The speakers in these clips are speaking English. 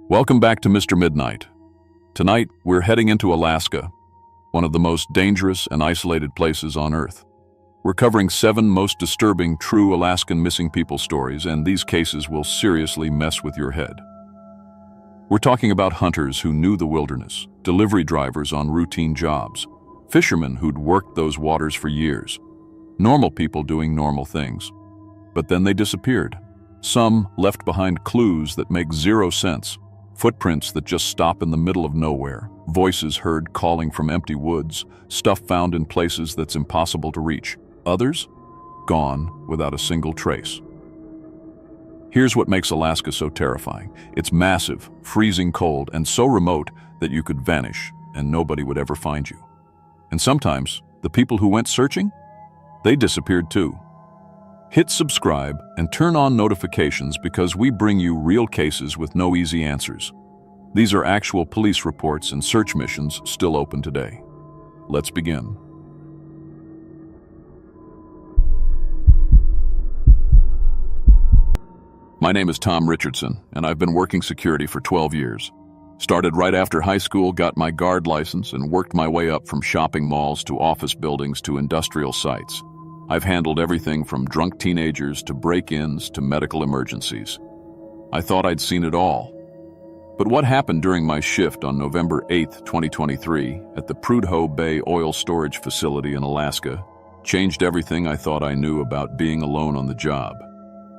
Welcome back to Mr. Midnight. Tonight, we're heading into Alaska, one of the most dangerous and isolated places on Earth. We're covering 7 most disturbing true Alaskan missing people stories, and these cases will seriously mess with your head. We're talking about hunters who knew the wilderness, delivery drivers on routine jobs, fishermen who'd worked those waters for years, normal people doing normal things. But then they disappeared. Some left behind clues that make zero sense. Footprints that just stop in the middle of nowhere, voices heard calling from empty woods, stuff found in places that's impossible to reach. Others, gone without a single trace. Here's what makes Alaska so terrifying. It's massive, freezing cold, and so remote that you could vanish and nobody would ever find you. And sometimes, the people who went searching, they disappeared too. Hit subscribe and turn on notifications because we bring you real cases with no easy answers. These are actual police reports and search missions still open today. Let's begin. My name is Tom Richardson, and I've been working security for 12 years. Started right after high school, got my guard license, and worked my way up from shopping malls to office buildings to industrial sites. I've handled everything from drunk teenagers to break-ins to medical emergencies. I thought I'd seen it all. But what happened during my shift on November 8, 2023, at the Prudhoe Bay oil storage facility in Alaska changed everything I thought I knew about being alone on the job.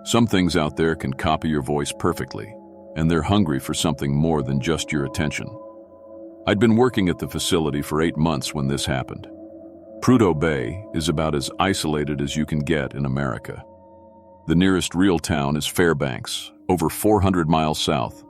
Some things out there can copy your voice perfectly, and they're hungry for something more than just your attention. I'd been working at the facility for 8 months when this happened. Prudhoe Bay is about as isolated as you can get in America. The nearest real town is Fairbanks, over 400 miles south.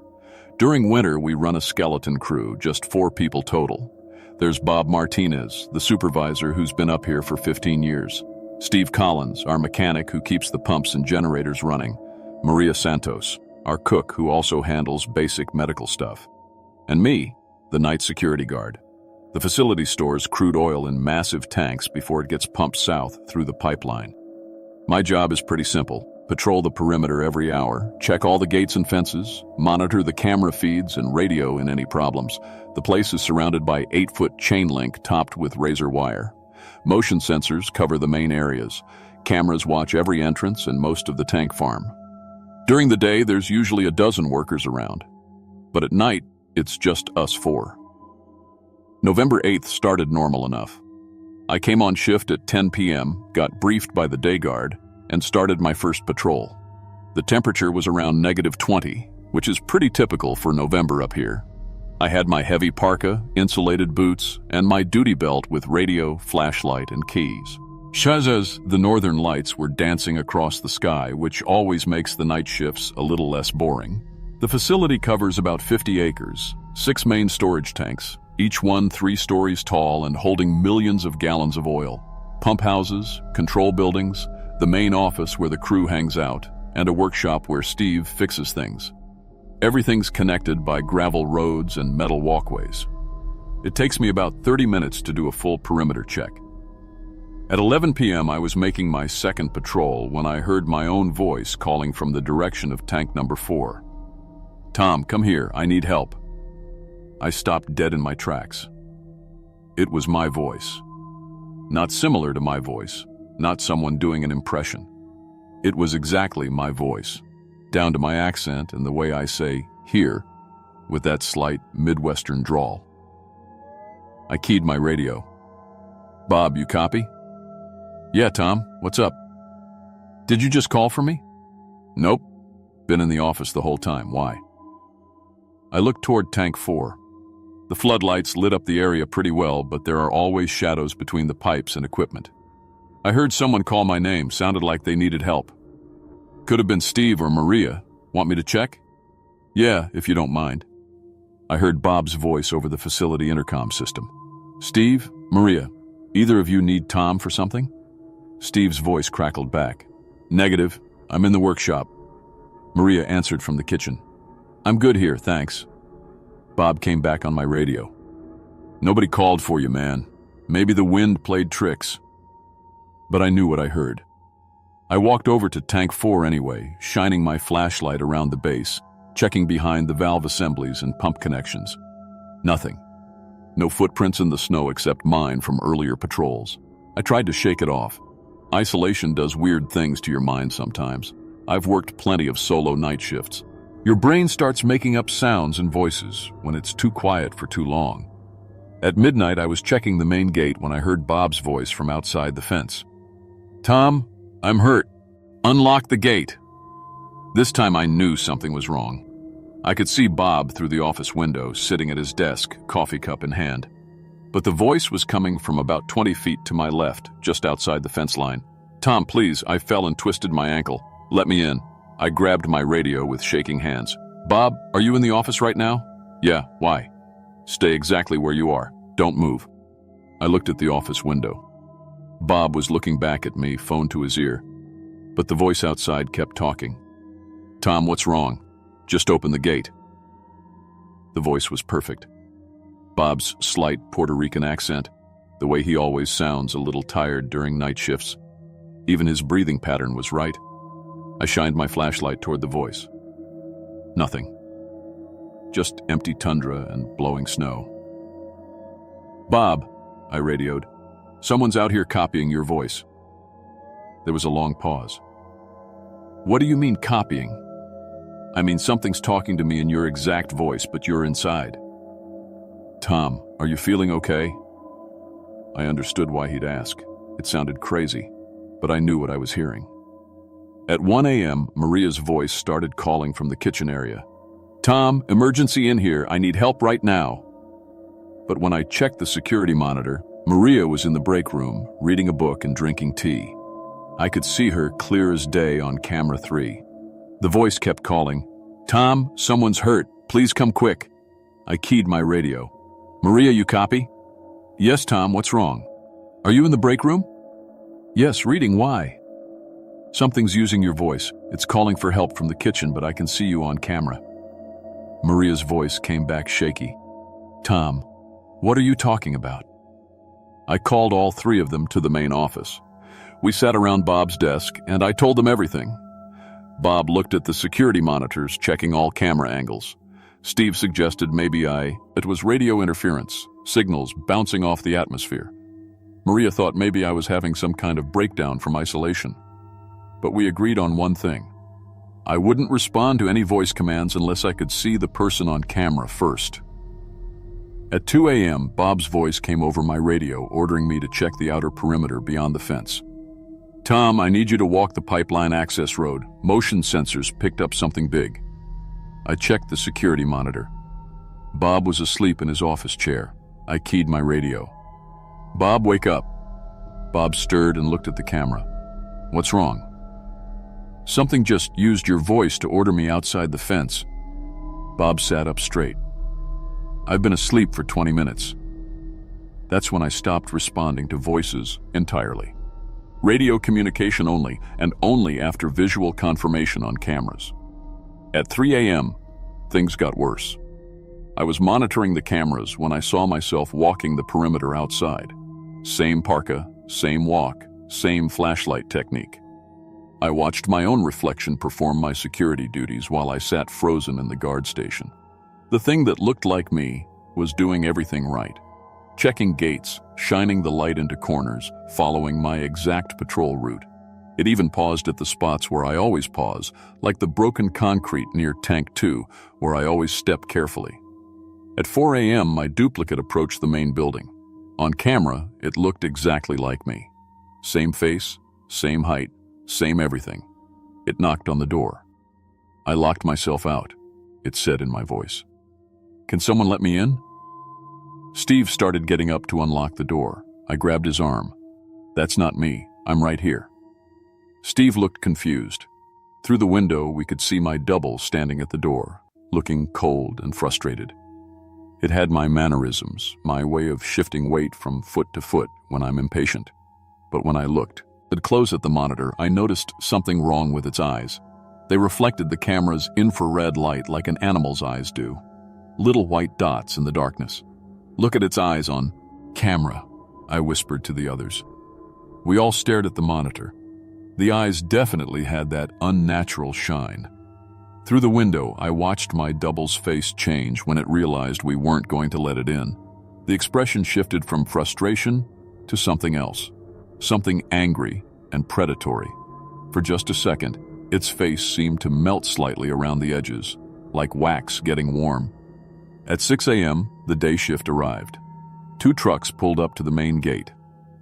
During winter, we run a skeleton crew, just 4 people total. There's Bob Martinez, the supervisor who's been up here for 15 years. Steve Collins, our mechanic who keeps the pumps and generators running. Maria Santos, our cook who also handles basic medical stuff. And me, the night security guard. The facility stores crude oil in massive tanks before it gets pumped south through the pipeline. My job is pretty simple. Patrol the perimeter every hour, check all the gates and fences, monitor the camera feeds and radio in any problems. The place is surrounded by 8-foot chain link topped with razor wire. Motion sensors cover the main areas. Cameras watch every entrance and most of the tank farm. During the day, there's usually a dozen workers around. But at night, it's just us 4. November 8th started normal enough. I came on shift at 10 p.m., got briefed by the day guard, and started my first patrol. The temperature was around -20, which is pretty typical for November up here. I had my heavy parka, insulated boots, and my duty belt with radio, flashlight, and keys. Shazas, the northern lights, were dancing across the sky, which always makes the night shifts a little less boring. The facility covers about 50 acres, 6 main storage tanks, each one 3 stories tall and holding millions of gallons of oil. Pump houses, control buildings, the main office where the crew hangs out, and a workshop where Steve fixes things. Everything's connected by gravel roads and metal walkways. It takes me about 30 minutes to do a full perimeter check. At 11 p.m. I was making my second patrol when I heard my own voice calling from the direction of tank number 4. "Tom, come here, I need help." I stopped dead in my tracks. It was my voice. Not similar to my voice, not someone doing an impression. It was exactly my voice, down to my accent and the way I say "here" with that slight Midwestern drawl. I keyed my radio. "Bob, you copy?" "Yeah, Tom, what's up?" "Did you just call for me?" "Nope. Been in the office the whole time. Why?" I looked toward tank 4. The floodlights lit up the area pretty well, but there are always shadows between the pipes and equipment. I heard someone call my name, sounded like they needed help. Could have been Steve or Maria. Want me to check? "Yeah, if you don't mind." I heard Bob's voice over the facility intercom system. "Steve, Maria, either of you need Tom for something?" Steve's voice crackled back. "Negative, I'm in the workshop." Maria answered from the kitchen. "I'm good here, thanks." Bob came back on my radio. "Nobody called for you, man. Maybe the wind played tricks." But I knew what I heard. I walked over to tank 4 anyway, shining my flashlight around the base. checking behind the valve assemblies and pump connections. Nothing. No footprints in the snow except mine from earlier patrols. I tried to shake it off. Isolation does weird things to your mind sometimes. I've worked plenty of solo night shifts. Your brain starts making up sounds and voices when it's too quiet for too long. At midnight, I was checking the main gate when I heard Bob's voice from outside the fence. "Tom, I'm hurt. Unlock the gate." This time I knew something was wrong. I could see Bob through the office window, sitting at his desk, coffee cup in hand. But the voice was coming from about 20 feet to my left, just outside the fence line. "Tom, please, I fell and twisted my ankle. Let me in." I grabbed my radio with shaking hands. "Bob, are you in the office right now?" "Yeah, why?" "Stay exactly where you are. Don't move." I looked at the office window. Bob was looking back at me, phone to his ear. But the voice outside kept talking. "Tom, what's wrong? Just open the gate." The voice was perfect. Bob's slight Puerto Rican accent, the way he always sounds a little tired during night shifts. Even his breathing pattern was right. I shined my flashlight toward the voice. Nothing. Just empty tundra and blowing snow. "Bob," I radioed, "someone's out here copying your voice." There was a long pause. "What do you mean copying?" "I mean something's talking to me in your exact voice, but you're inside." "Tom, are you feeling okay?" I understood why he'd ask. It sounded crazy, but I knew what I was hearing. At 1 a.m., Maria's voice started calling from the kitchen area. "Tom, emergency in here. I need help right now." But when I checked the security monitor, Maria was in the break room, reading a book and drinking tea. I could see her clear as day on camera 3. The voice kept calling, "Tom, someone's hurt. Please come quick." I keyed my radio. "Maria, you copy?" "Yes, Tom, what's wrong?" "Are you in the break room?" "Yes, reading. Why?" "Something's using your voice. It's calling for help from the kitchen, but I can see you on camera." Maria's voice came back shaky. "Tom, what are you talking about?" I called all 3 of them to the main office. We sat around Bob's desk, and I told them everything. Bob looked at the security monitors, checking all camera angles. Steve suggested maybe it was radio interference, signals bouncing off the atmosphere. Maria thought maybe I was having some kind of breakdown from isolation. But we agreed on one thing. I wouldn't respond to any voice commands unless I could see the person on camera first. At 2 a.m., Bob's voice came over my radio, ordering me to check the outer perimeter beyond the fence. "Tom, I need you to walk the pipeline access road. Motion sensors picked up something big." I checked the security monitor. Bob was asleep in his office chair. I keyed my radio. "Bob, wake up." Bob stirred and looked at the camera. "What's wrong?" "Something just used your voice to order me outside the fence." Bob sat up straight. "I've been asleep for 20 minutes. That's when I stopped responding to voices entirely. Radio communication only, and only after visual confirmation on cameras. At 3 a.m., things got worse. I was monitoring the cameras when I saw myself walking the perimeter outside. Same parka, same walk, same flashlight technique. I watched my own reflection perform my security duties while I sat frozen in the guard station. The thing that looked like me was doing everything right. Checking gates, shining the light into corners, following my exact patrol route. It even paused at the spots where I always pause, like the broken concrete near Tank 2, where I always step carefully. At 4 a.m., my duplicate approached the main building. On camera, it looked exactly like me. Same face, same height, same everything. It knocked on the door. I locked myself out, it said in my voice. "Can someone let me in?" Steve started getting up to unlock the door. I grabbed his arm. "That's not me. I'm right here." Steve looked confused. Through the window, we could see my double standing at the door, looking cold and frustrated. It had my mannerisms, my way of shifting weight from foot to foot when I'm impatient. But when I looked close at the monitor, I noticed something wrong with its eyes. They reflected the camera's infrared light like an animal's eyes do. Little white dots in the darkness. "Look at its eyes on camera," I whispered to the others. We all stared at the monitor. The eyes definitely had that unnatural shine. Through the window, I watched my double's face change when it realized we weren't going to let it in. The expression shifted from frustration to something else, something angry and predatory. For just a second, its face seemed to melt slightly around the edges, like wax getting warm. At 6 a.m., the day shift arrived. 2 trucks pulled up to the main gate.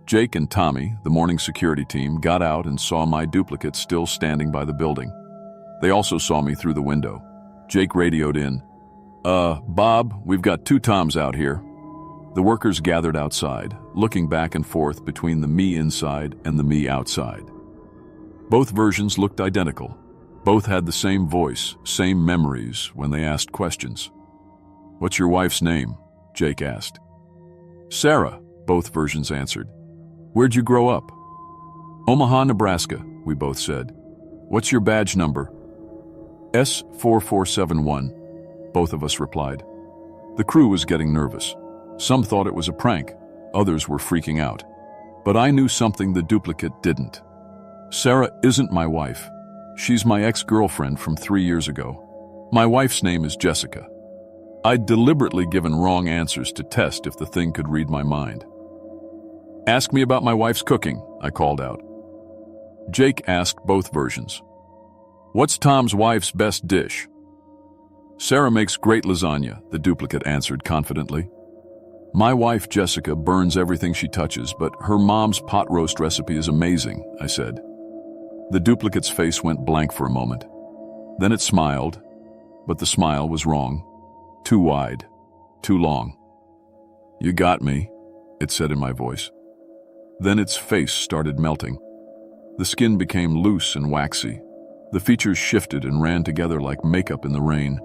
Jake and Tommy, the morning security team, got out and saw my duplicate still standing by the building. They also saw me through the window. Jake radioed in, Bob, we've got 2 Toms out here." The workers gathered outside, looking back and forth between the me inside and the me outside. Both versions looked identical. Both had the same voice, same memories when they asked questions. "What's your wife's name?" Jake asked. "Sarah," both versions answered. "Where'd you grow up?" "Omaha, Nebraska," we both said. "What's your badge number?" "S4471, both of us replied. The crew was getting nervous. Some thought it was a prank, others were freaking out. But I knew something the duplicate didn't. Sarah isn't my wife. She's my ex-girlfriend from 3 years ago. My wife's name is Jessica. I'd deliberately given wrong answers to test if the thing could read my mind. "Ask me about my wife's cooking," I called out. Jake asked both versions. "What's Tom's wife's best dish?" "Sarah makes great lasagna," the duplicate answered confidently. "My wife, Jessica, burns everything she touches, but her mom's pot roast recipe is amazing," I said. The duplicate's face went blank for a moment. Then it smiled, but the smile was wrong. Too wide, too long. "You got me," it said in my voice. Then its face started melting. The skin became loose and waxy. The features shifted and ran together like makeup in the rain.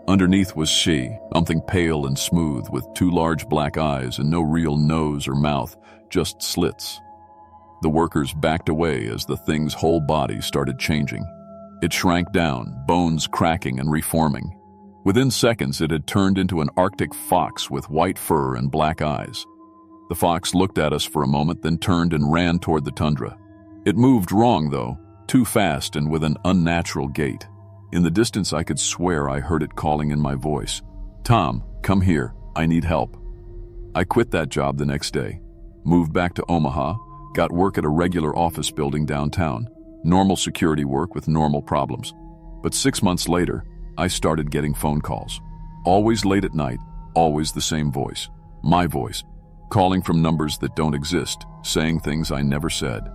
Underneath was she, something pale and smooth, with 2 large black eyes and no real nose or mouth, just slits. The workers backed away as the thing's whole body started changing. It shrank down, bones cracking and reforming. Within seconds, it had turned into an Arctic fox with white fur and black eyes. The fox looked at us for a moment, then turned and ran toward the tundra. It moved wrong, though, too fast and with an unnatural gait. In the distance, I could swear I heard it calling in my voice, "Tom, come here, I need help." I quit that job the next day, moved back to Omaha, got work at a regular office building downtown, normal security work with normal problems. But 6 months later, I started getting phone calls. Always late at night, always the same voice, my voice, calling from numbers that don't exist, saying things I never said.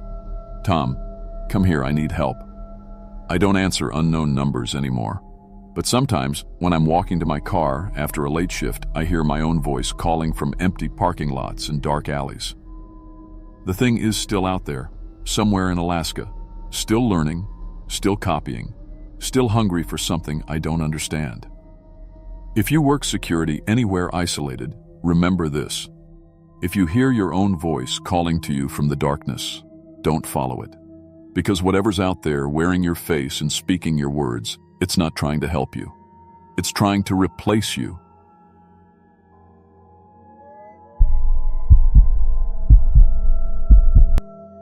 "Tom, come here, I need help." I don't answer unknown numbers anymore. But sometimes, when I'm walking to my car after a late shift, I hear my own voice calling from empty parking lots and dark alleys. The thing is still out there, somewhere in Alaska, still learning, still copying, still hungry for something I don't understand. If you work security anywhere isolated, remember this. If you hear your own voice calling to you from the darkness, don't follow it. Because whatever's out there wearing your face and speaking your words, it's not trying to help you. It's trying to replace you.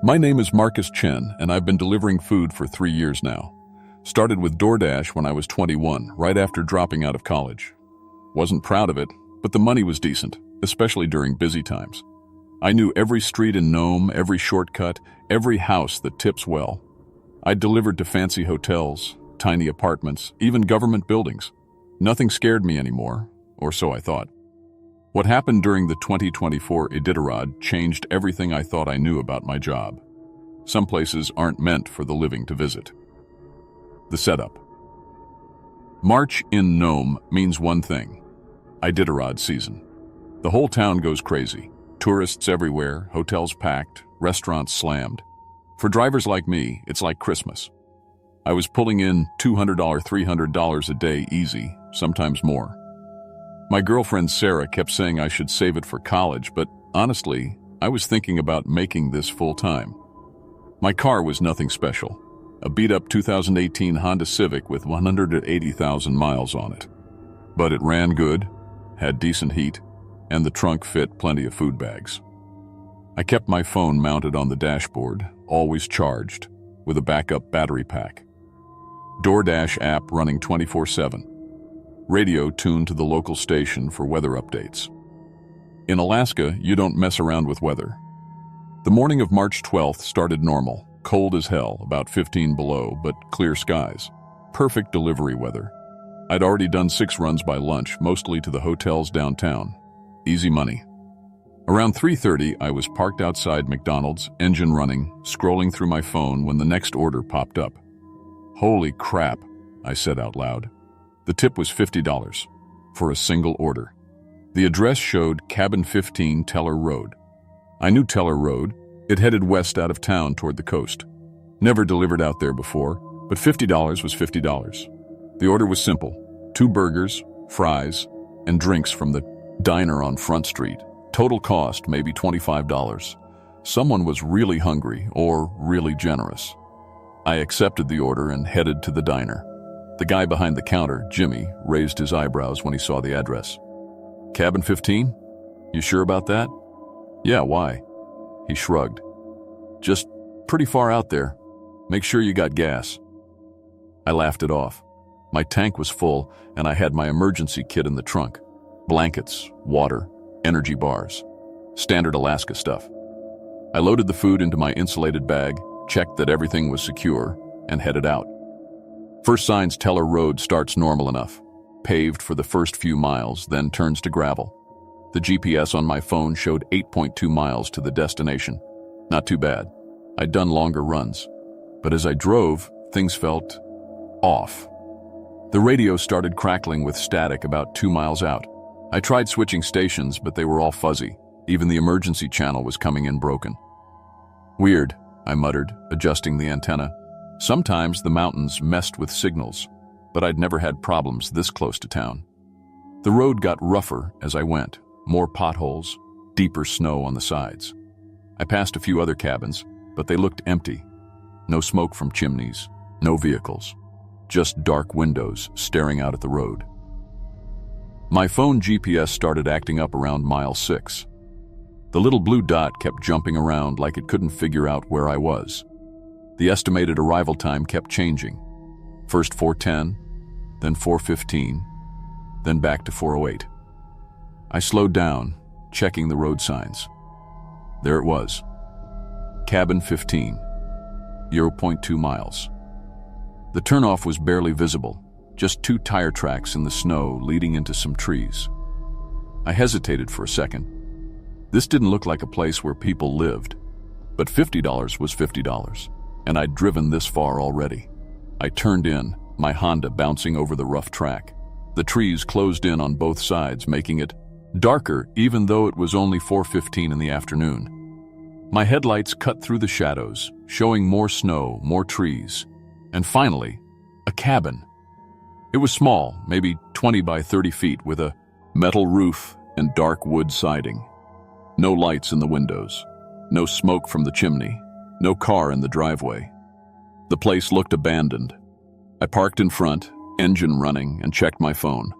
My name is Marcus Chen, and I've been delivering food for 3 years now. Started with DoorDash when I was 21, right after dropping out of college. Wasn't proud of it, but the money was decent, especially during busy times. I knew every street in Nome, every shortcut, every house that tips well. I delivered to fancy hotels, tiny apartments, even government buildings. Nothing scared me anymore, or so I thought. What happened during the 2024 Iditarod changed everything I thought I knew about my job. Some places aren't meant for the living to visit. The setup. March in Nome means one thing: Iditarod season. The whole town goes crazy. Tourists everywhere, hotels packed, restaurants slammed. For drivers like me, it's like Christmas. I was pulling in $200, $300 a day easy, sometimes more. My girlfriend Sarah kept saying I should save it for college, but honestly, I was thinking about making this full-time. My car was nothing special. A beat-up 2018 Honda Civic with 180,000 miles on it. But it ran good, had decent heat, and the trunk fit plenty of food bags. I kept my phone mounted on the dashboard, always charged, with a backup battery pack. DoorDash app running 24/7. Radio tuned to the local station for weather updates. In Alaska, you don't mess around with weather. The morning of March 12th started normal, cold as hell, about 15 below, but clear skies. Perfect delivery weather. I'd already done 6 runs by lunch, mostly to the hotels downtown. Easy money. Around 3:30, I was parked outside McDonald's, engine running, scrolling through my phone when the next order popped up. "Holy crap," I said out loud. The tip was $50 for a single order. The address showed Cabin 15 Teller Road. I knew Teller Road. It headed west out of town toward the coast. Never delivered out there before, but $50 was $50. The order was simple: 2 burgers, fries, and drinks from the diner on Front Street. Total cost maybe $25. Someone was really hungry or really generous. I accepted the order and headed to the diner. The guy behind the counter, Jimmy, raised his eyebrows when he saw the address. "Cabin 15? You sure about that?" "Yeah, why?" He shrugged. "Just pretty far out there. Make sure you got gas." I laughed it off. My tank was full, and I had my emergency kit in the trunk. Blankets, water, energy bars. Standard Alaska stuff. I loaded the food into my insulated bag, checked that everything was secure, and headed out. First signs Teller Road starts normal enough. Paved for the first few miles, then turns to gravel. The GPS on my phone showed 8.2 miles to the destination. Not too bad. I'd done longer runs. But as I drove, things felt off. The radio started crackling with static about 2 miles out. I tried switching stations, but they were all fuzzy. Even the emergency channel was coming in broken. "Weird," I muttered, adjusting the antenna. Sometimes the mountains messed with signals, but I'd never had problems this close to town. The road got rougher as I went. More potholes, deeper snow on the sides. I passed a few other cabins, but they looked empty. No smoke from chimneys, no vehicles. Just dark windows staring out at the road. My phone GPS started acting up around mile 6. The little blue dot kept jumping around like it couldn't figure out where I was. The estimated arrival time kept changing. First 4:10, then 4:15, then back to 4:08. I slowed down, checking the road signs. There it was. Cabin 15, 0.2 miles. The turnoff was barely visible, just 2 tire tracks in the snow leading into some trees. I hesitated for a second. This didn't look like a place where people lived, but $50 was $50, and I'd driven this far already. I turned in, my Honda bouncing over the rough track. The trees closed in on both sides, making it darker even though it was only 4:15 in the afternoon. My headlights cut through the shadows, showing more snow, more trees, and finally, a cabin. It was small, maybe 20 by 30 feet, with a metal roof and dark wood siding. No lights in the windows, no smoke from the chimney, no car in the driveway. The place looked abandoned. I parked in front, engine running, and checked my phone.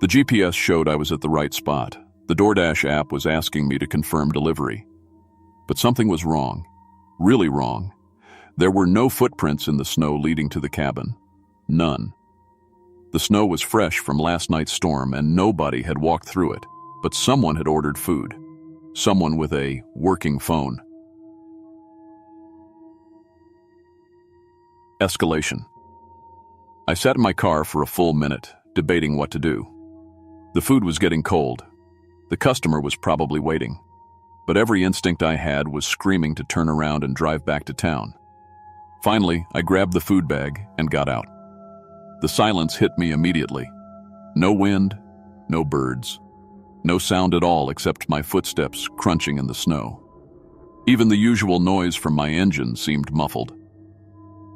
The GPS showed I was at the right spot. The DoorDash app was asking me to confirm delivery. But something was wrong. Really wrong. There were no footprints in the snow leading to the cabin. None. The snow was fresh from last night's storm, and nobody had walked through it, but someone had ordered food. Someone with a working phone. Escalation. I sat in my car for a full minute, debating what to do. The food was getting cold. The customer was probably waiting. But every instinct I had was screaming to turn around and drive back to town. Finally, I grabbed the food bag and got out. The silence hit me immediately. No wind, no birds, no sound at all except my footsteps crunching in the snow. Even the usual noise from my engine seemed muffled.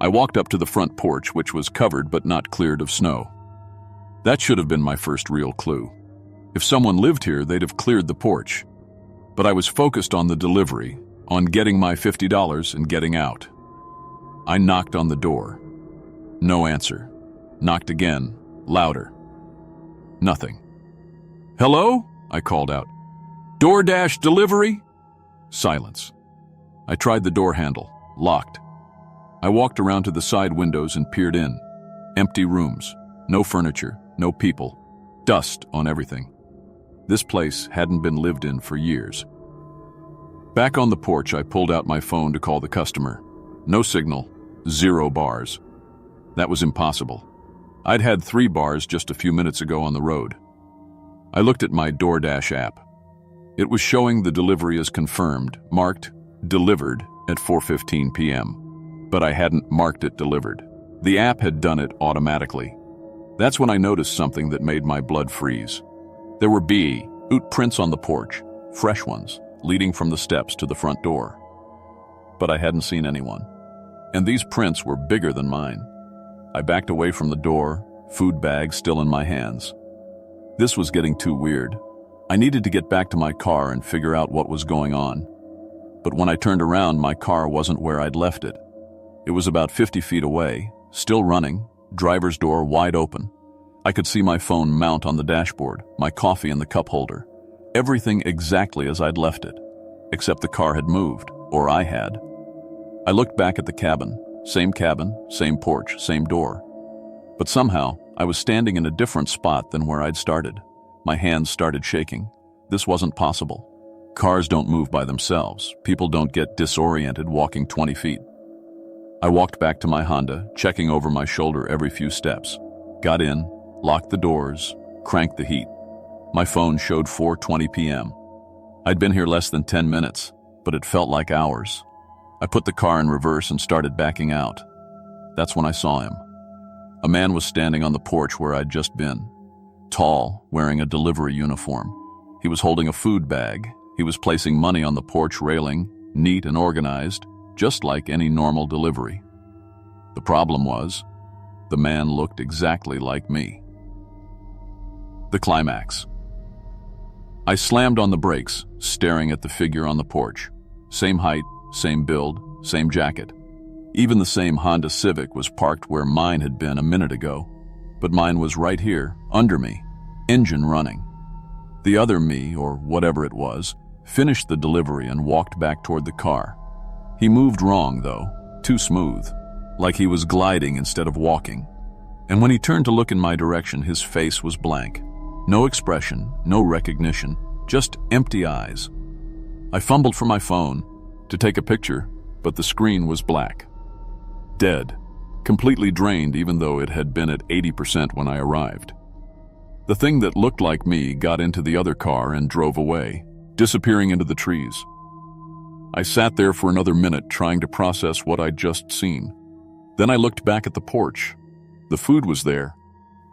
I walked up to the front porch, which was covered but not cleared of snow. That should have been my first real clue. If someone lived here, they'd have cleared the porch. But I was focused on the delivery, on getting my $50 and getting out. I knocked on the door. No answer. Knocked again, louder. Nothing. "Hello?" I called out. "DoorDash delivery?" Silence. I tried the door handle, locked. I walked around to the side windows and peered in. Empty rooms, no furniture, no people, dust on everything. This place hadn't been lived in for years. Back on the porch, I pulled out my phone to call the customer. No signal, 0 bars. That was impossible. I'd had 3 bars just a few minutes ago on the road. I looked at my DoorDash app. It was showing the delivery as confirmed, marked delivered at 4:15 p.m. But I hadn't marked it delivered. The app had done it automatically. That's when I noticed something that made my blood freeze. There were boot prints on the porch, fresh ones, leading from the steps to the front door. But I hadn't seen anyone. And these prints were bigger than mine. I backed away from the door, food bag still in my hands. This was getting too weird. I needed to get back to my car and figure out what was going on. But when I turned around, my car wasn't where I'd left it. It was about 50 feet away, still running, driver's door wide open. I could see my phone mount on the dashboard, my coffee in the cup holder. Everything exactly as I'd left it, except the car had moved, or I had. I looked back at the cabin, same porch, same door. But somehow, I was standing in a different spot than where I'd started. My hands started shaking. This wasn't possible. Cars don't move by themselves. People don't get disoriented walking 20 feet. I walked back to my Honda, checking over my shoulder every few steps. Got in, locked the doors, cranked the heat. My phone showed 4:20 p.m. I'd been here less than 10 minutes, but it felt like hours. I put the car in reverse and started backing out. That's when I saw him. A man was standing on the porch where I'd just been. Tall, wearing a delivery uniform. He was holding a food bag. He was placing money on the porch railing, neat and organized, just like any normal delivery. The problem was, the man looked exactly like me. The climax. I slammed on the brakes, staring at the figure on the porch. Same height, same build, same jacket. Even the same Honda Civic was parked where mine had been a minute ago, but mine was right here, under me, engine running. The other me, or whatever it was, finished the delivery and walked back toward the car. He moved wrong, though, too smooth, like he was gliding instead of walking. And when he turned to look in my direction, his face was blank. No expression, no recognition, just empty eyes. I fumbled for my phone to take a picture, but the screen was black. Dead, completely drained even though it had been at 80% when I arrived. The thing that looked like me got into the other car and drove away, disappearing into the trees. I sat there for another minute trying to process what I'd just seen. Then I looked back at the porch. The food was there.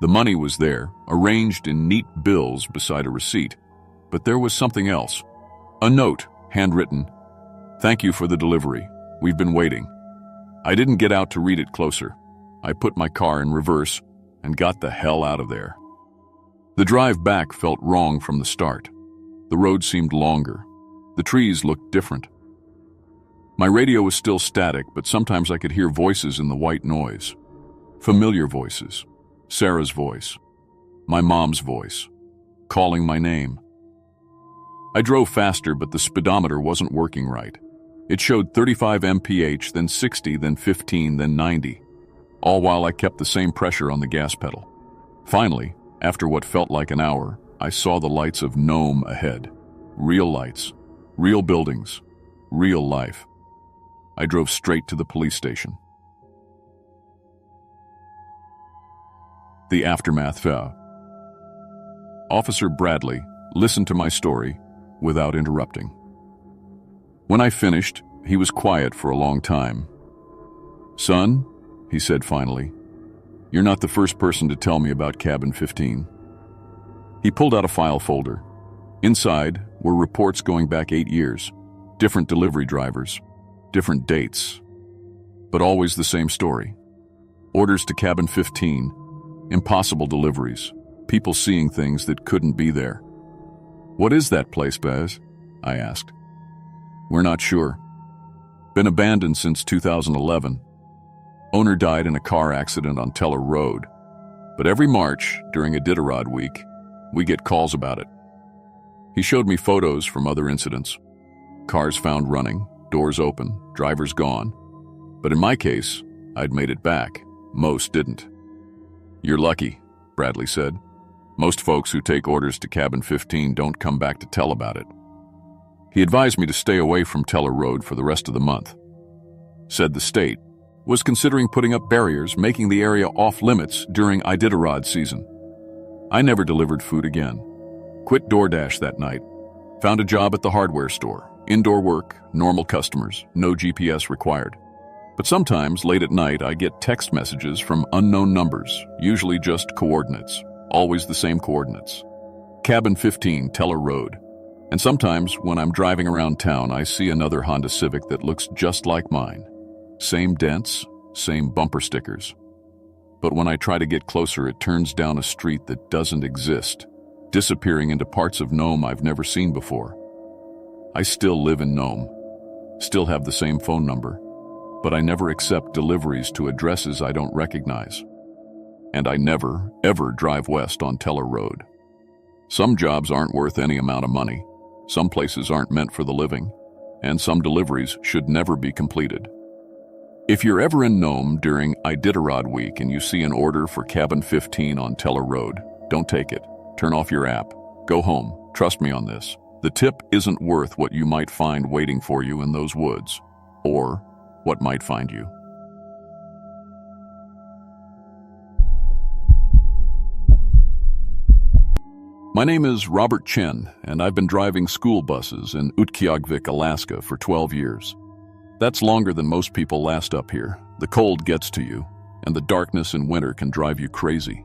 The money was there, arranged in neat bills beside a receipt. But there was something else. A note, handwritten. "Thank you for the delivery. We've been waiting." I didn't get out to read it closer. I put my car in reverse and got the hell out of there. The drive back felt wrong from the start. The road seemed longer. The trees looked different. My radio was still static, but sometimes I could hear voices in the white noise. Familiar voices. Sarah's voice. My mom's voice. Calling my name. I drove faster, but the speedometer wasn't working right. It showed 35 mph, then 60, then 15, then 90. All while I kept the same pressure on the gas pedal. Finally, after what felt like an hour, I saw the lights of Nome ahead. Real lights. Real buildings. Real life. I drove straight to the police station. The aftermath. Officer Bradley listened to my story without interrupting. When I finished, he was quiet for a long time. "Son," he said finally, "you're not the first person to tell me about Cabin 15. He pulled out a file folder. Inside were reports going back 8 years, different delivery drivers, different dates, but always the same story. Orders to Cabin 15, impossible deliveries, people seeing things that couldn't be there. "What is that place, Baz?" I asked. "We're not sure. Been abandoned since 2011. Owner died in a car accident on Teller Road. But every March, during Iditarod week, we get calls about it." He showed me photos from other incidents. Cars found running, doors open, drivers gone. But in my case, I'd made it back. Most didn't. "You're lucky," Bradley said. "Most folks who take orders to cabin 15 don't come back to tell about it." He advised me to stay away from Teller Road for the rest of the month. Said the state was considering putting up barriers, making the area off-limits during Iditarod season. I never delivered food again. Quit DoorDash that night. Found a job at the hardware store. Indoor work, normal customers, no GPS required. But sometimes, late at night, I get text messages from unknown numbers, usually just coordinates, always the same coordinates. Cabin 15, Teller Road. And sometimes, when I'm driving around town, I see another Honda Civic that looks just like mine. Same dents, same bumper stickers. But when I try to get closer, it turns down a street that doesn't exist, disappearing into parts of Nome I've never seen before. I still live in Nome, still have the same phone number, but I never accept deliveries to addresses I don't recognize. And I never, ever drive west on Teller Road. Some jobs aren't worth any amount of money, some places aren't meant for the living, and some deliveries should never be completed. If you're ever in Nome during Iditarod week and you see an order for cabin 15 on Teller Road, don't take it. Turn off your app. Go home. Trust me on this. The tip isn't worth what you might find waiting for you in those woods, or what might find you. My name is Robert Chen, and I've been driving school buses in Utqiagvik, Alaska for 12 years. That's longer than most people last up here. The cold gets to you, and the darkness in winter can drive you crazy.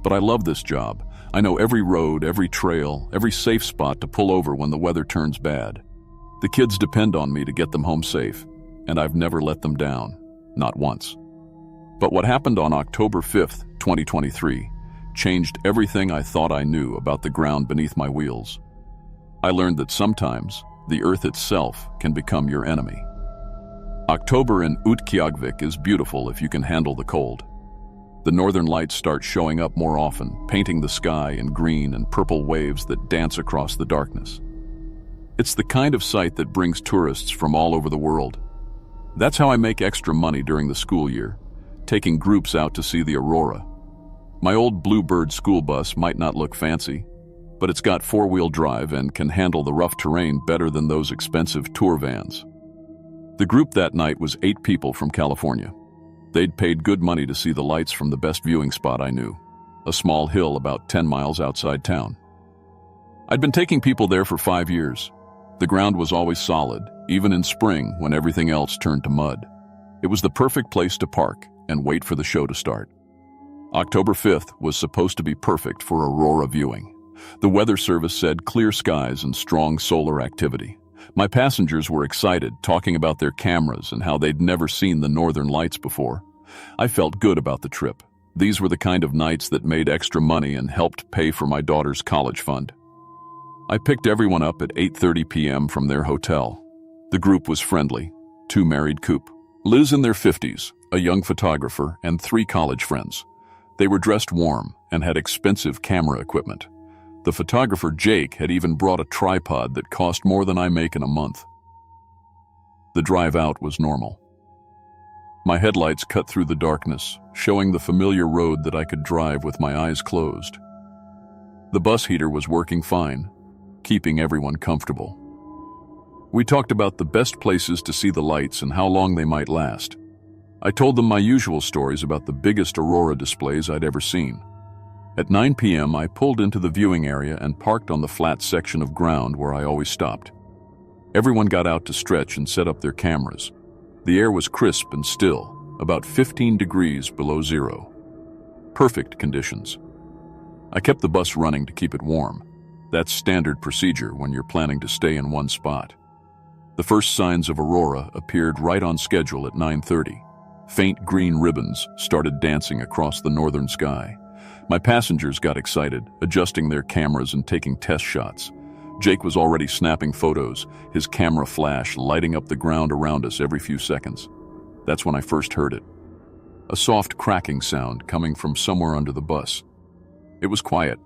But I love this job. I know every road, every trail, every safe spot to pull over when the weather turns bad. The kids depend on me to get them home safe, and I've never let them down, not once. But what happened on October 5th, 2023, changed everything I thought I knew about the ground beneath my wheels. I learned that sometimes the earth itself can become your enemy. October in Utqiagvik is beautiful if you can handle the cold. The northern lights start showing up more often, painting the sky in green and purple waves that dance across the darkness. It's the kind of sight that brings tourists from all over the world. That's how I make extra money during the school year, taking groups out to see the aurora. My old Bluebird school bus might not look fancy, but it's got four-wheel drive and can handle the rough terrain better than those expensive tour vans. The group that night was 8 people from California. They'd paid good money to see the lights from the best viewing spot I knew, a small hill about 10 miles outside town. I'd been taking people there for 5 years. The ground was always solid, even in spring when everything else turned to mud. It was the perfect place to park and wait for the show to start. October 5th was supposed to be perfect for aurora viewing. The weather service said clear skies and strong solar activity. My passengers were excited, talking about their cameras and how they'd never seen the northern lights before. I felt good about the trip. These were the kind of nights that made extra money and helped pay for my daughter's college fund. I picked everyone up at 8:30 p.m. from their hotel. The group was friendly. 2 married couple. Liz in their 50s, a young photographer, and 3 college friends. They were dressed warm and had expensive camera equipment. The photographer, Jake, had even brought a tripod that cost more than I make in a month. The drive out was normal. My headlights cut through the darkness, showing the familiar road that I could drive with my eyes closed. The bus heater was working fine, keeping everyone comfortable. We talked about the best places to see the lights and how long they might last. I told them my usual stories about the biggest aurora displays I'd ever seen. At 9 p.m., I pulled into the viewing area and parked on the flat section of ground where I always stopped. Everyone got out to stretch and set up their cameras. The air was crisp and still, about 15 degrees below zero. Perfect conditions. I kept the bus running to keep it warm. That's standard procedure when you're planning to stay in one spot. The first signs of aurora appeared right on schedule at 9:30. Faint green ribbons started dancing across the northern sky. My passengers got excited, adjusting their cameras and taking test shots. Jake was already snapping photos, his camera flash lighting up the ground around us every few seconds. That's when I first heard it. A soft cracking sound coming from somewhere under the bus. It was quiet,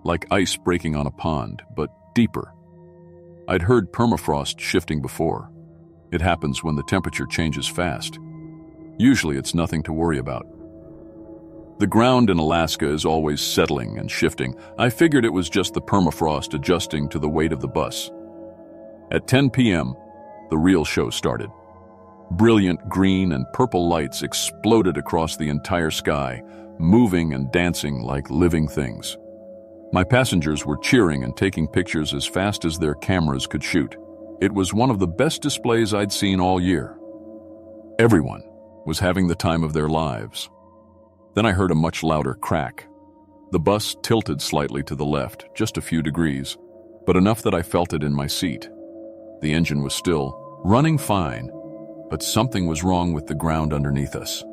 like ice breaking on a pond, but deeper. I'd heard permafrost shifting before. It happens when the temperature changes fast. Usually it's nothing to worry about. The ground in Alaska is always settling and shifting. I figured it was just the permafrost adjusting to the weight of the bus. At 10 p.m., the real show started. Brilliant green and purple lights exploded across the entire sky, moving and dancing like living things. My passengers were cheering and taking pictures as fast as their cameras could shoot. It was one of the best displays I'd seen all year. Everyone was having the time of their lives. Then I heard a much louder crack. The bus tilted slightly to the left, just a few degrees, but enough that I felt it in my seat. The engine was still running fine, but something was wrong with the ground underneath us.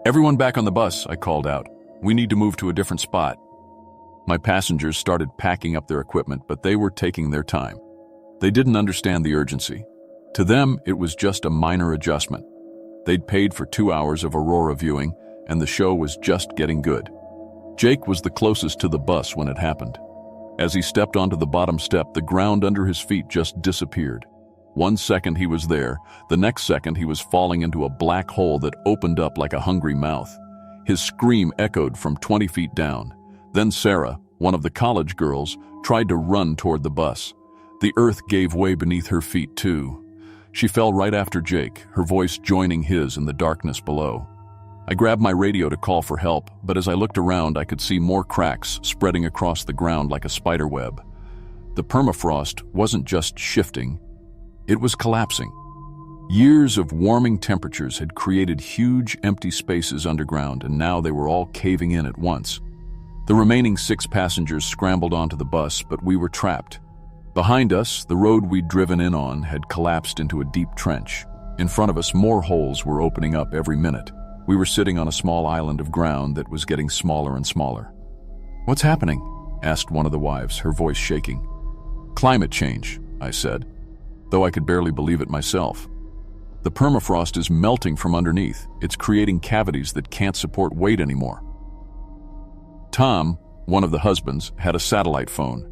"Everyone back on the bus," I called out. "We need to move to a different spot." My passengers started packing up their equipment, but they were taking their time. They didn't understand the urgency. To them, it was just a minor adjustment. They'd paid for 2 hours of aurora viewing, and the show was just getting good. Jake was the closest to the bus when it happened. As he stepped onto the bottom step, the ground under his feet just disappeared. 1 second he was there, the next second he was falling into a black hole that opened up like a hungry mouth. His scream echoed from 20 feet down. Then Sarah, one of the college girls, tried to run toward the bus. The earth gave way beneath her feet too. She fell right after Jake, her voice joining his in the darkness below. I grabbed my radio to call for help, but as I looked around, I could see more cracks spreading across the ground like a spider web. The permafrost wasn't just shifting, it was collapsing. Years of warming temperatures had created huge empty spaces underground, and now they were all caving in at once. The remaining 6 passengers scrambled onto the bus, but we were trapped. Behind us, the road we'd driven in on had collapsed into a deep trench. In front of us, more holes were opening up every minute. We were sitting on a small island of ground that was getting smaller and smaller. "What's happening?" asked one of the wives, her voice shaking. "Climate change," I said, though I could barely believe it myself. "The permafrost is melting from underneath. It's creating cavities that can't support weight anymore." Tom, one of the husbands, had a satellite phone.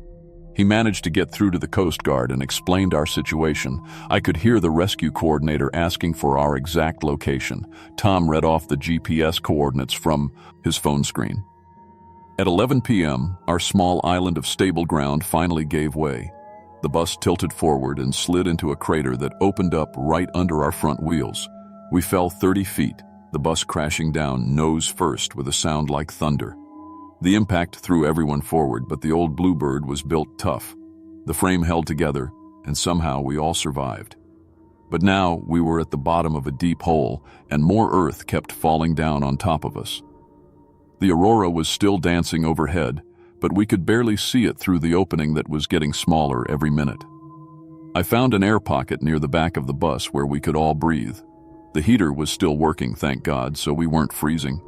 He managed to get through to the Coast Guard and explained our situation. I could hear the rescue coordinator asking for our exact location. Tom read off the GPS coordinates from his phone screen. At 11 p.m., our small island of stable ground finally gave way. The bus tilted forward and slid into a crater that opened up right under our front wheels. We fell 30 feet, the bus crashing down nose first with a sound like thunder. The impact threw everyone forward, but the old Bluebird was built tough. The frame held together, and somehow we all survived. But now we were at the bottom of a deep hole, and more earth kept falling down on top of us. The aurora was still dancing overhead, but we could barely see it through the opening that was getting smaller every minute. I found an air pocket near the back of the bus where we could all breathe. The heater was still working, thank God, so we weren't freezing.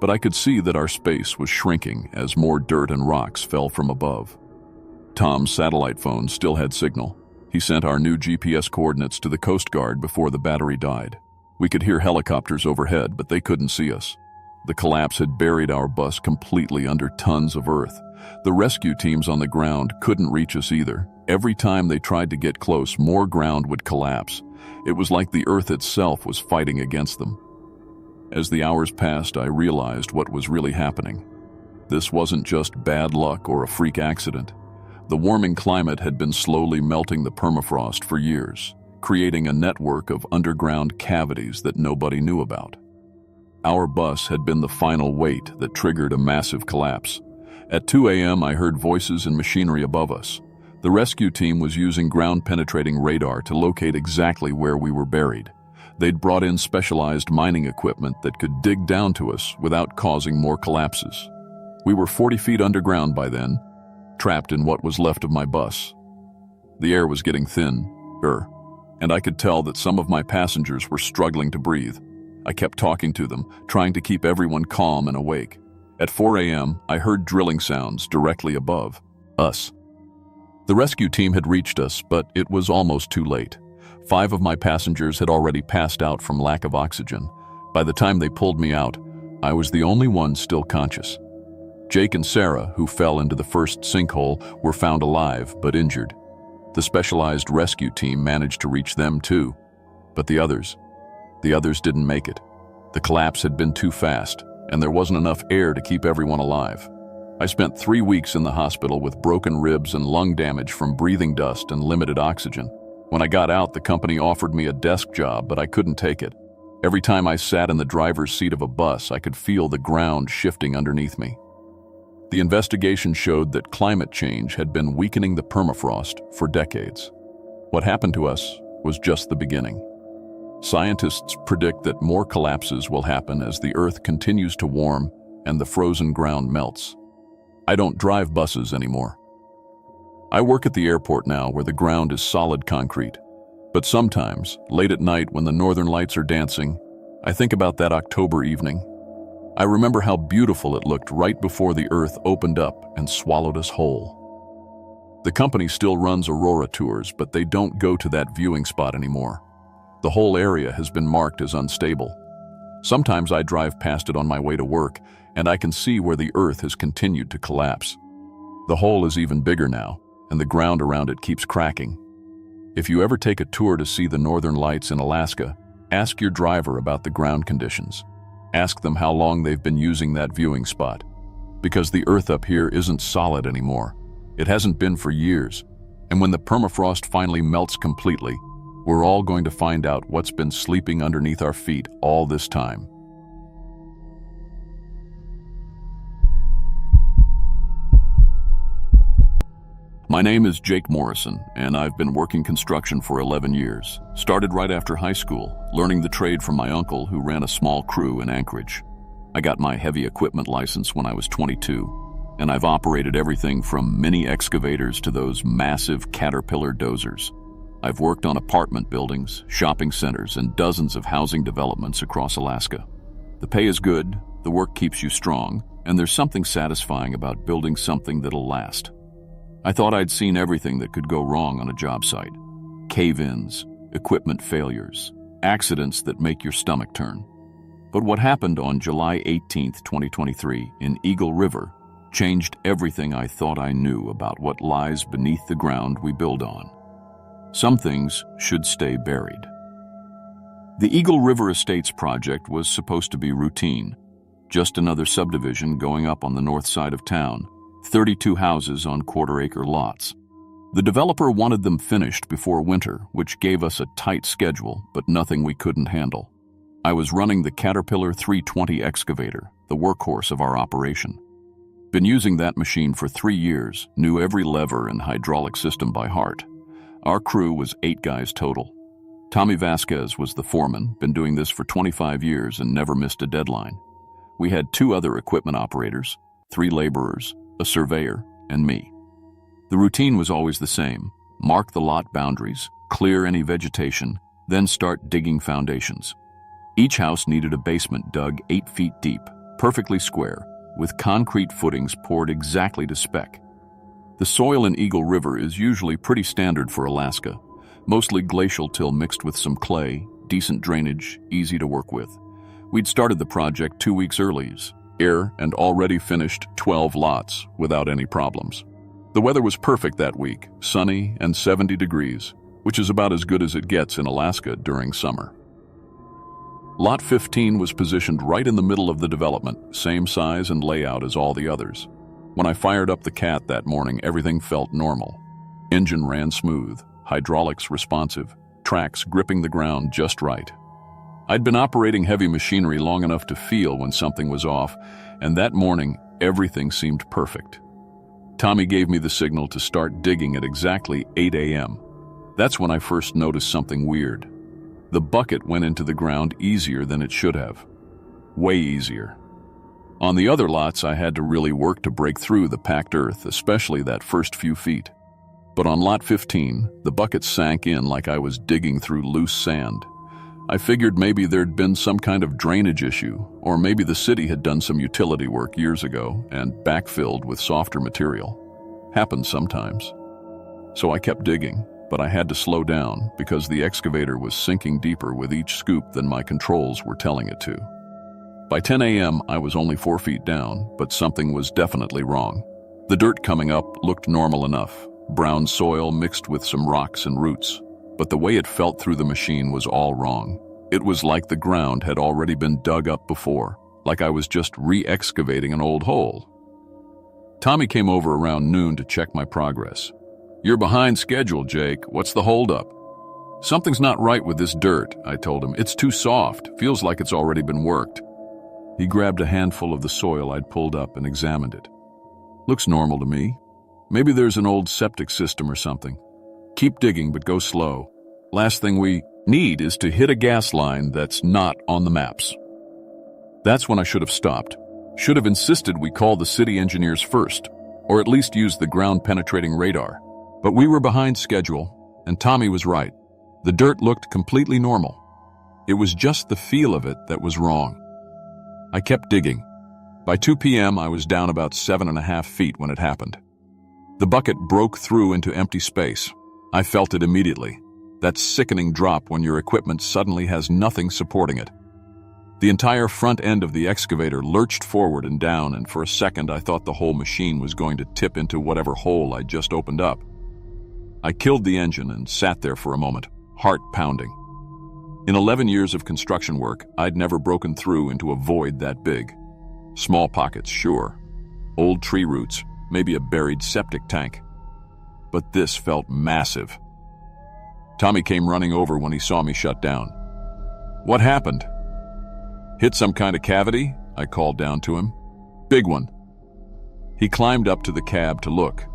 But I could see that our space was shrinking as more dirt and rocks fell from above. Tom's satellite phone still had signal. He sent our new GPS coordinates to the Coast Guard before the battery died. We could hear helicopters overhead, but they couldn't see us. The collapse had buried our bus completely under tons of earth. The rescue teams on the ground couldn't reach us either. Every time they tried to get close, more ground would collapse. It was like the earth itself was fighting against them. As the hours passed, I realized what was really happening. This wasn't just bad luck or a freak accident. The warming climate had been slowly melting the permafrost for years, creating a network of underground cavities that nobody knew about. Our bus had been the final weight that triggered a massive collapse. At 2 a.m., I heard voices and machinery above us. The rescue team was using ground-penetrating radar to locate exactly where we were buried. They'd brought in specialized mining equipment that could dig down to us without causing more collapses. We were 40 feet underground by then, trapped in what was left of my bus. The air was getting thinner, and I could tell that some of my passengers were struggling to breathe. I kept talking to them, trying to keep everyone calm and awake. At 4 a.m., I heard drilling sounds directly above us. The rescue team had reached us, but it was almost too late. 5 of my passengers had already passed out from lack of oxygen. By the time they pulled me out, I was the only one still conscious. Jake and Sarah, who fell into the first sinkhole, were found alive but injured. The specialized rescue team managed to reach them too. But the others didn't make it. The collapse had been too fast. and there wasn't enough air to keep everyone alive. I spent 3 weeks in the hospital with broken ribs and lung damage from breathing dust and limited oxygen. When I got out, the company offered me a desk job, but I couldn't take it. Every time I sat in the driver's seat of a bus, I could feel the ground shifting underneath me. The investigation showed that climate change had been weakening the permafrost for decades. What happened to us was just the beginning. Scientists predict that more collapses will happen as the Earth continues to warm and the frozen ground melts. I don't drive buses anymore. I work at the airport now where the ground is solid concrete. But sometimes, late at night when the northern lights are dancing, I think about that October evening. I remember how beautiful it looked right before the Earth opened up and swallowed us whole. The company still runs aurora tours, but they don't go to that viewing spot anymore. The whole area has been marked as unstable. Sometimes I drive past it on my way to work, and I can see where the Earth has continued to collapse. The hole is even bigger now, and the ground around it keeps cracking. If you ever take a tour to see the northern lights in Alaska, ask your driver about the ground conditions. Ask them how long they've been using that viewing spot. Because the Earth up here isn't solid anymore. It hasn't been for years. And when the permafrost finally melts completely, we're all going to find out what's been sleeping underneath our feet all this time. My name is Jake Morrison, and I've been working construction for 11 years. Started right after high school, learning the trade from my uncle who ran a small crew in Anchorage. I got my heavy equipment license when I was 22, and I've operated everything from mini excavators to those massive Caterpillar dozers. I've worked on apartment buildings, shopping centers, and dozens of housing developments across Alaska. The pay is good, the work keeps you strong, and there's something satisfying about building something that'll last. I thought I'd seen everything that could go wrong on a job site. Cave-ins, equipment failures, accidents that make your stomach turn. But what happened on July 18, 2023, in Eagle River changed everything I thought I knew about what lies beneath the ground we build on. Some things should stay buried. The Eagle River Estates project was supposed to be routine, just another subdivision going up on the north side of town. 32 houses on quarter-acre lots. The developer wanted them finished before winter, which gave us a tight schedule, but nothing we couldn't handle. I was running the Caterpillar 320 excavator, the workhorse of our operation. Been using that machine for 3 years, knew every lever and hydraulic system by heart. Our crew was 8 guys total. Tommy Vasquez was the foreman, been doing this for 25 years and never missed a deadline. We had 2 other equipment operators, 3 laborers, a surveyor, and me. The routine was always the same. Mark the lot boundaries, clear any vegetation, then start digging foundations. Each house needed a basement dug 8 feet deep, perfectly square, with concrete footings poured exactly to spec. The soil in Eagle River is usually pretty standard for Alaska, mostly glacial till mixed with some clay, decent drainage, easy to work with. We'd started the project 2 weeks early, and already finished 12 lots without any problems. The weather was perfect that week, sunny and 70 degrees, which is about as good as it gets in Alaska during summer. Lot 15 was positioned right in the middle of the development, same size and layout as all the others. When I fired up the Cat that morning, everything felt normal. Engine ran smooth, hydraulics responsive, tracks gripping the ground just right. I'd been operating heavy machinery long enough to feel when something was off, and that morning, everything seemed perfect. Tommy gave me the signal to start digging at exactly 8 a.m. That's when I first noticed something weird. The bucket went into the ground easier than it should have. Way easier. On the other lots, I had to really work to break through the packed earth, especially that first few feet. But on Lot 15, the bucket sank in like I was digging through loose sand. I figured maybe there'd been some kind of drainage issue, or maybe the city had done some utility work years ago and backfilled with softer material. Happens sometimes. So I kept digging, but I had to slow down because the excavator was sinking deeper with each scoop than my controls were telling it to. By 10 a.m., I was only 4 feet down, but something was definitely wrong. The dirt coming up looked normal enough, brown soil mixed with some rocks and roots. But the way it felt through the machine was all wrong. It was like the ground had already been dug up before, like I was just re-excavating an old hole. Tommy came over around noon to check my progress. "You're behind schedule, Jake. What's the holdup?" "Something's not right with this dirt," I told him. "It's too soft. Feels like it's already been worked." He grabbed a handful of the soil I'd pulled up and examined it. "Looks normal to me. Maybe there's an old septic system or something. Keep digging, but go slow. Last thing we need is to hit a gas line that's not on the maps." That's when I should have stopped. Should have insisted we call the city engineers first, or at least use the ground-penetrating radar. But we were behind schedule, and Tommy was right. The dirt looked completely normal. It was just the feel of it that was wrong. I kept digging. By 2 p.m., I was down about 7.5 feet when it happened. The bucket broke through into empty space. I felt it immediately. That sickening drop when your equipment suddenly has nothing supporting it. The entire front end of the excavator lurched forward and down, and for a second I thought the whole machine was going to tip into whatever hole I'd just opened up. I killed the engine and sat there for a moment, heart pounding. In 11 years of construction work, I'd never broken through into a void that big. Small pockets, sure. Old tree roots, maybe a buried septic tank. But this felt massive. Tommy came running over when he saw me shut down. "What happened?" "Hit some kind of cavity?" I called down to him. "Big one." He climbed up to the cab to look.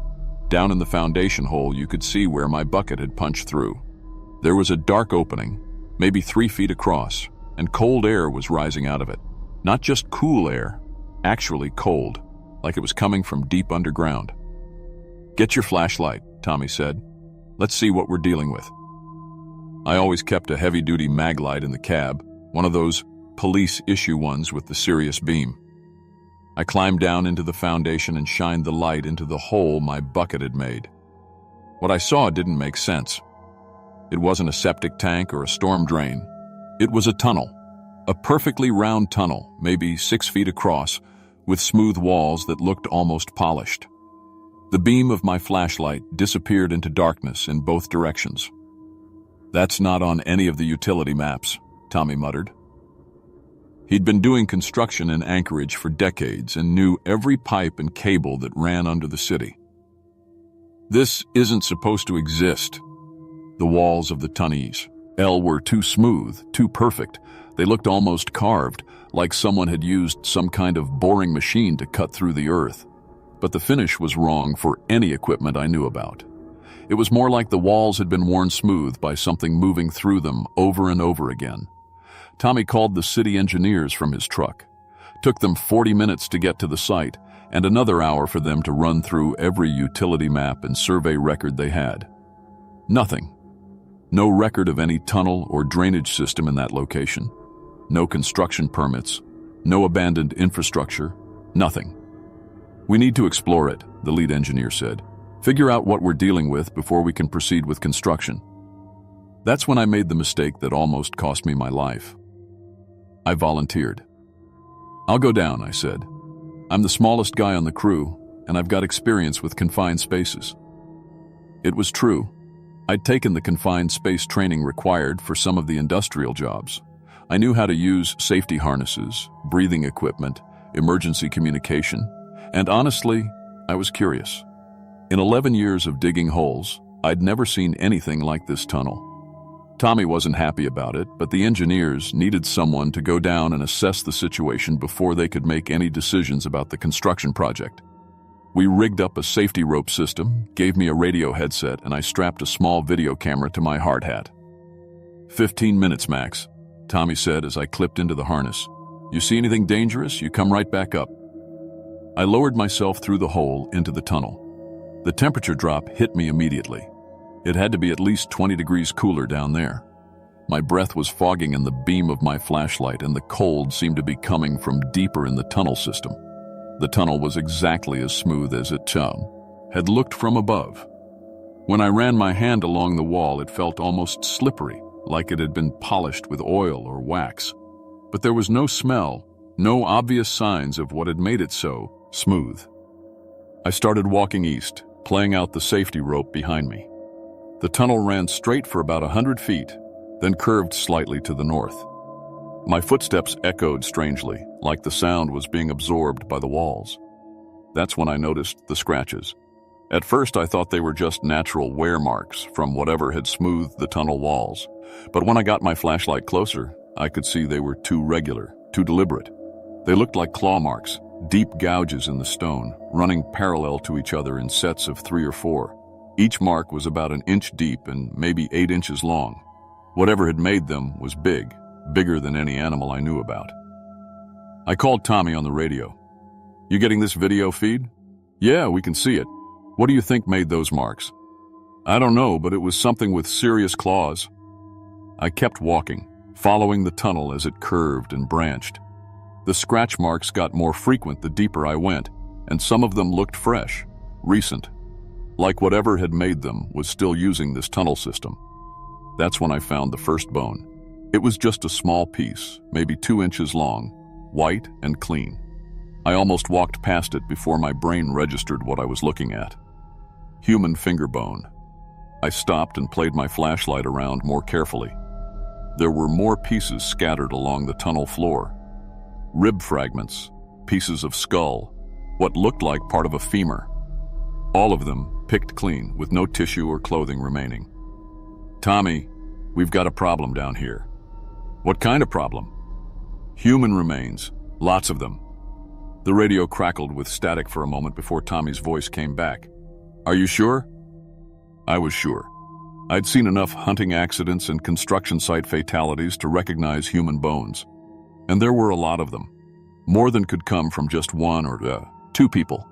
Down in the foundation hole, you could see where my bucket had punched through. There was a dark opening, maybe 3 feet across, and cold air was rising out of it. Not just cool air, actually cold, like it was coming from deep underground. "Get your flashlight," Tommy said. "Let's see what we're dealing with." I always kept a heavy-duty mag light in the cab, one of those police-issue ones with the Sirius beam. I climbed down into the foundation and shined the light into the hole my bucket had made. What I saw didn't make sense. It wasn't a septic tank or a storm drain. It was a tunnel. A perfectly round tunnel, maybe 6 feet across, with smooth walls that looked almost polished. The beam of my flashlight disappeared into darkness in both directions. "That's not on any of the utility maps," Tommy muttered. He'd been doing construction in Anchorage for decades and knew every pipe and cable that ran under the city. "This isn't supposed to exist." The walls of the tunnels were too smooth, too perfect. They looked almost carved, like someone had used some kind of boring machine to cut through the earth. But the finish was wrong for any equipment I knew about. It was more like the walls had been worn smooth by something moving through them over and over again. Tommy called the city engineers from his truck. Took them 40 minutes to get to the site, and another hour for them to run through every utility map and survey record they had. Nothing. No record of any tunnel or drainage system in that location. No construction permits. No abandoned infrastructure. Nothing. "We need to explore it," the lead engineer said. "Figure out what we're dealing with before we can proceed with construction." That's when I made the mistake that almost cost me my life. I volunteered. "I'll go down," I said. "I'm the smallest guy on the crew, and I've got experience with confined spaces." It was true. I'd taken the confined space training required for some of the industrial jobs. I knew how to use safety harnesses, breathing equipment, emergency communication, and honestly, I was curious. In 11 years of digging holes, I'd never seen anything like this tunnel. Tommy wasn't happy about it, but the engineers needed someone to go down and assess the situation before they could make any decisions about the construction project. We rigged up a safety rope system, gave me a radio headset, and I strapped a small video camera to my hard hat. 15 minutes max, Tommy said as I clipped into the harness. "You see anything dangerous, you come right back up." I lowered myself through the hole into the tunnel. The temperature drop hit me immediately. It had to be at least 20 degrees cooler down there. My breath was fogging in the beam of my flashlight, and the cold seemed to be coming from deeper in the tunnel system. The tunnel was exactly as smooth as it had looked from above. When I ran my hand along the wall, it felt almost slippery, like it had been polished with oil or wax. But there was no smell, no obvious signs of what had made it so smooth. I started walking east, playing out the safety rope behind me. The tunnel ran straight for about 100 feet, then curved slightly to the north. My footsteps echoed strangely, like the sound was being absorbed by the walls. That's when I noticed the scratches. At first, I thought they were just natural wear marks from whatever had smoothed the tunnel walls. But when I got my flashlight closer, I could see they were too regular, too deliberate. They looked like claw marks, deep gouges in the stone, running parallel to each other in sets of 3 or 4. Each mark was about an inch deep and maybe 8 inches long. Whatever had made them was big, bigger than any animal I knew about. I called Tommy on the radio. "You getting this video feed?" "Yeah, we can see it. What do you think made those marks?" "I don't know, but it was something with serious claws." I kept walking, following the tunnel as it curved and branched. The scratch marks got more frequent the deeper I went, and some of them looked fresh, recent, like whatever had made them was still using this tunnel system. That's when I found the first bone. It was just a small piece, maybe 2 inches long, white and clean. I almost walked past it before my brain registered what I was looking at. Human finger bone. I stopped and played my flashlight around more carefully. There were more pieces scattered along the tunnel floor. Rib fragments, pieces of skull, what looked like part of a femur. All of them picked clean, with no tissue or clothing remaining. "Tommy, we've got a problem down here." "What kind of problem?" "Human remains, lots of them." The radio crackled with static for a moment before Tommy's voice came back. "Are you sure?" I was sure. I'd seen enough hunting accidents and construction site fatalities to recognize human bones. And there were a lot of them. More than could come from just one or 2 people.